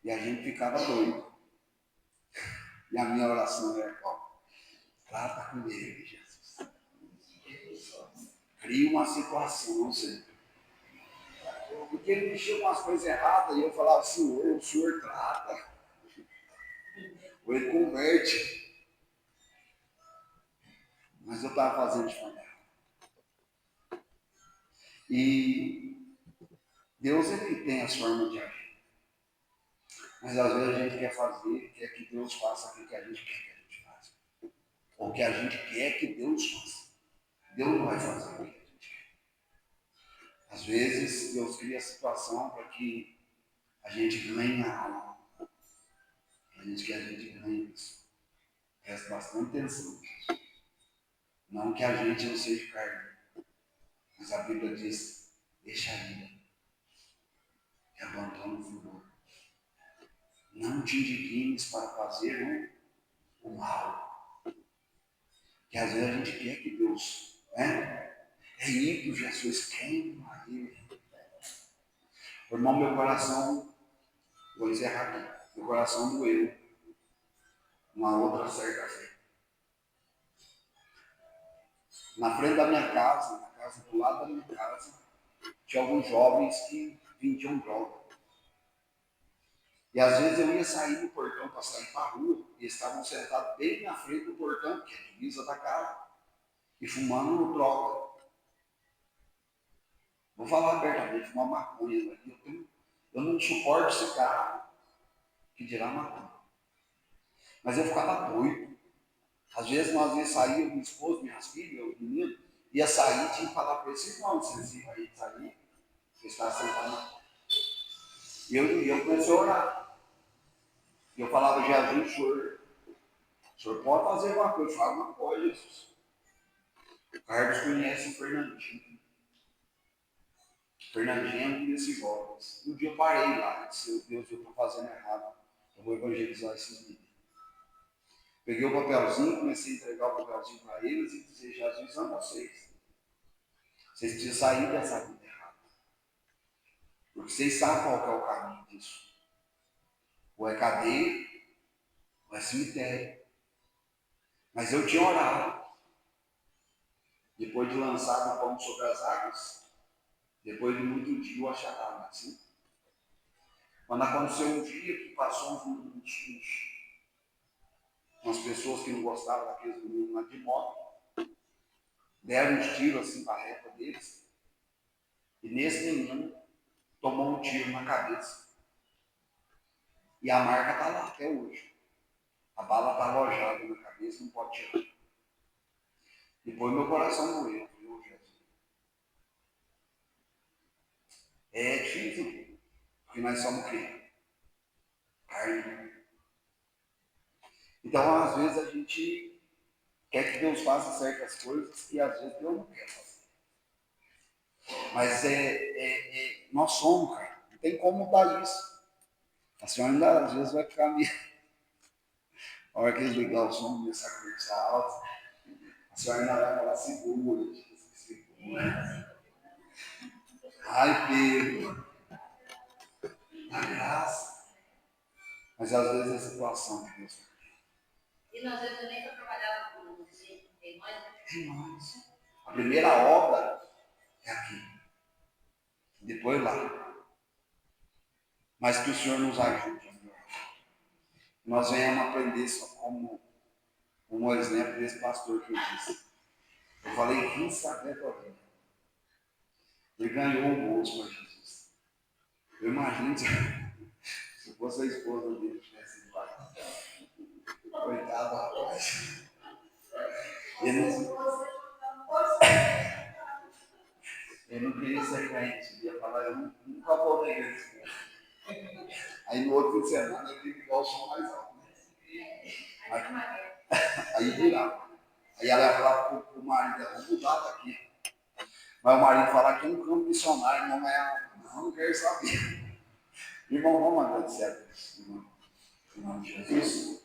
E a gente ficava doido. E a minha oração era, trata com ele, Jesus. Cria uma situação, Senhor. Porque ele mexia com as coisas erradas e eu falava, Senhor, o Senhor trata. Ou ele converte. Mas eu estava fazendo de forma errada. E Deus, ele tem as formas de agir. Mas às vezes a gente quer fazer, quer que Deus faça aquilo que a gente quer que a gente faça. Ou que a gente quer que Deus faça. Deus não vai fazer o que a gente quer. Às vezes Deus cria a situação para que a gente ganhe a alma. A gente quer que a gente ganhe isso. Presta bastante atenção. Não que a gente não seja carne. Mas a Bíblia diz, deixa a ira. Que abandona o furor. Não te indignes para fazer o mal. Que às vezes a gente quer que Deus, né? É ir para Jesus, queima ele. Irmão, meu coração, vou encerrar aqui, meu coração doeu. Uma outra certa feita. Na frente da minha casa, na casa do lado da minha casa, tinha alguns jovens que vendiam droga. E às vezes eu ia sair do portão para sair para a rua, e eles estavam sentados bem na frente do portão, que é a divisa da casa, e fumando droga. Vou falar abertamente, fumar maconha aqui. Eu não suporto cigarro, que dirá maconha. Mas eu ficava doido. Às vezes nós ia sair, minha esposa, minhas filhas, os meninos, ia sair, tinha que falar para eles, irmão, vocês iam aí sair, você está sentado na porta. E eu comecei a orar. E eu falava, Jesus, o senhor pode fazer alguma coisa? Fala uma coisa, Jesus. O Carlos conhece o Fernandinho. Fernandinho é um desses jovens. Um dia eu parei lá, disse, Deus, eu estou fazendo errado. Eu vou evangelizar esses meninos. Peguei o papelzinho, comecei a entregar o papelzinho para eles e dizer, Jesus ama vocês. Vocês precisam sair dessa vida errada. Porque vocês sabem qual que é o caminho disso. Ou é cadeia, ou é cemitério. Mas eu tinha orado. Depois de lançar o pão sobre as águas, depois de muito dia eu achava assim. Quando aconteceu um dia que passou umas pessoas que não gostavam daqueles meninos lá de moto, deram uns tiros assim para a reta deles, e nesse menino tomou um tiro na cabeça. E a marca está lá até hoje. A bala está alojada na cabeça, não pode tirar. Depois meu coração doeu, viu, Jesus? É difícil, porque nós somos quê? Carne. Então, às vezes, a gente quer que Deus faça certas coisas e às vezes Deus não quer fazer. Mas nós somos, cara. Não tem como mudar isso. A senhora ainda às vezes vai ficar meio. A hora que eles ligar o som, começar a conversar alto, a senhora ainda vai falar segura, segura. Ai, Pedro, dá graça. Mas às vezes é a situação que Deus quer. E nós vezes nem para trabalhar com tem mais. É nós. A primeira obra é aqui. Depois lá. Mas que o Senhor nos ajude, meu. Nós venhamos aprender só como exemplo desse pastor que eu disse. Eu falei, quem sabe é tua vida. Ele ganhou o moço para Jesus. Eu imagino se fosse a esposa dele que tivesse ido lá. Coitado, rapaz. Ele não queria ser crente. Ele ia falar, eu nunca vou na igreja. Aí no outro fim de semana ele tem que ligar o som mais alto. Aí virava. Aí ela ia falar para o marido, vamos mudar daqui. Mas o marido falar que é um campo missionário, não quero saber. Irmão, vamos agradecer a Deus, irmão. Em nome de Jesus.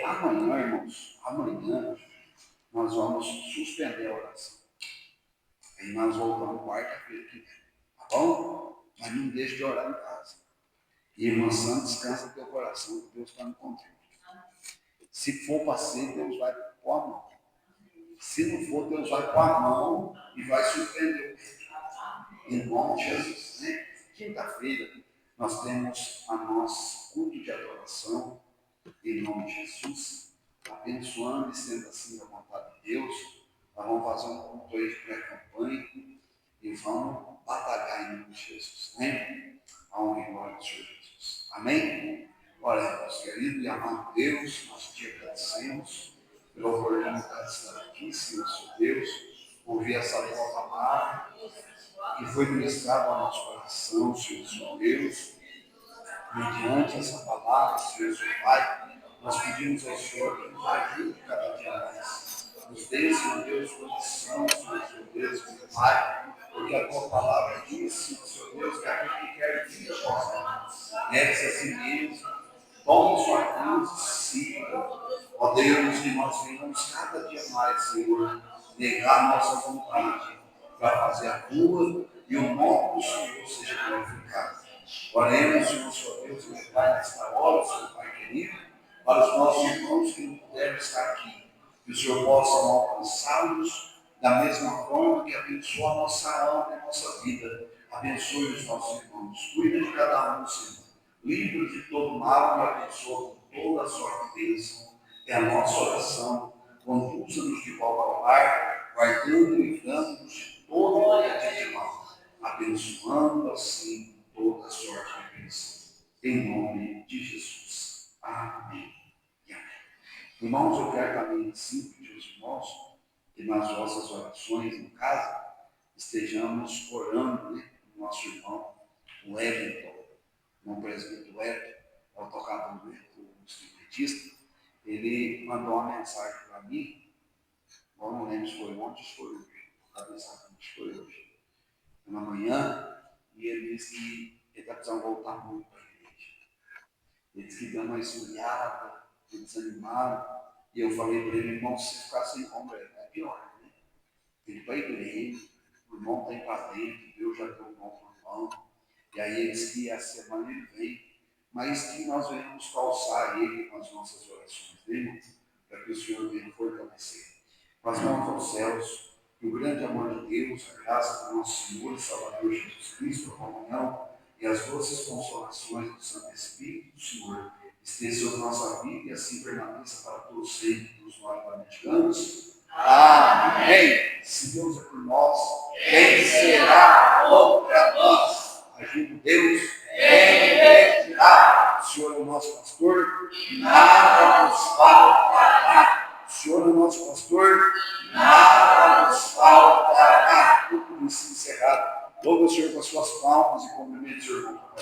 Amanhã, irmãos, amanhã nós vamos suspender a oração. Aí nós voltamos quarta-feira que vem. Tá bom? Mas não deixe de orar em casa. E irmã Santa, descansa teu coração, que Deus está no controle. Se for para ser, Deus vai pôr a mão. Se não for, Deus vai pôr a mão e vai surpreender. Em nome de Jesus. Né? Quinta-feira, nós temos a nosso culto de adoração. Em nome de Jesus. Abençoando e sendo assim a vontade de Deus. Nós vamos fazer um culto aí de pré-campanha. E vamos batalhar em nome de Jesus. Né? A honra e glória do Senhor Jesus. Amém? Ora, nosso querido e amado Deus, nós te agradecemos pela oportunidade de estar aqui, Senhor Deus, ouvir essa tua palavra que foi ministrada ao nosso coração, Senhor Deus, mediante essa palavra, Senhor Pai, nós pedimos ao Senhor que nos ajude cada dia mais. Nos dê, Senhor Deus, condição, Senhor Deus, meu Pai, porque a tua palavra diz, Senhor Deus, que aquele que quer vir após nós, negue-se a si mesmo, tome sua cruz e siga. Ó Deus, que nós venhamos cada dia mais, Senhor, negar a nossa vontade para fazer a tua e o nome do Senhor seja glorificado. Oremos, Senhor Deus, meu Pai, nesta hora, Senhor Pai querido, para os nossos irmãos que não puderam estar aqui, que o Senhor possa alcançá-los da mesma forma que abençoa a nossa alma e a nossa vida. Abençoe os nossos irmãos, cuida de cada um, Senhor. Livre de todo mal e abençoa com toda a sorte de bênção. É a nossa oração. Conduza-nos de volta ao lar, guardando e livrando-nos de todo poder de mal, abençoando assim toda a sorte de bênção. Em nome de Jesus. Amém. E amém. Irmãos, eu quero também assim pedir aos irmãos que nas vossas orações em casa estejamos orando, né, o nosso irmão, o Wellington, o presbítero Wellington, é o tocador do instrumentista. ele mandou uma mensagem para mim, eu não lembro se foi ontem, se foi hoje, se foi hoje, na manhã, e ele disse que ele está precisando voltar muito para a igreja. Ele disse que deu uma esfriada, desanimado, e eu falei para ele, irmão, se você ficar sem compra, é pior, né? Ele vai para a igreja, o irmão está aí para dentro, Deus já deu um bom para o irmão, e aí ele disse que a semana ele vem, mas que nós venhamos calçar ele com as nossas orações, né, para que o Senhor venha fortalecer. Com as mãos aos céus, que o grande amor de Deus, a graça do nosso Senhor e Salvador Jesus Cristo, a comunhão e as doces consolações do Santo Espírito do Senhor esteja sobre nossa vida e assim permaneça para todos sempre, nos nós digamos. Amém. Se Deus é por nós, quem será contra nós? Agindo Deus, quem impedirá? O Senhor é o nosso pastor, nada nos faltará. O Senhor é o nosso pastor, nada nos faltará. Tudo isso encerrado. Louve o Senhor com as suas palmas e cumprimente o Senhor com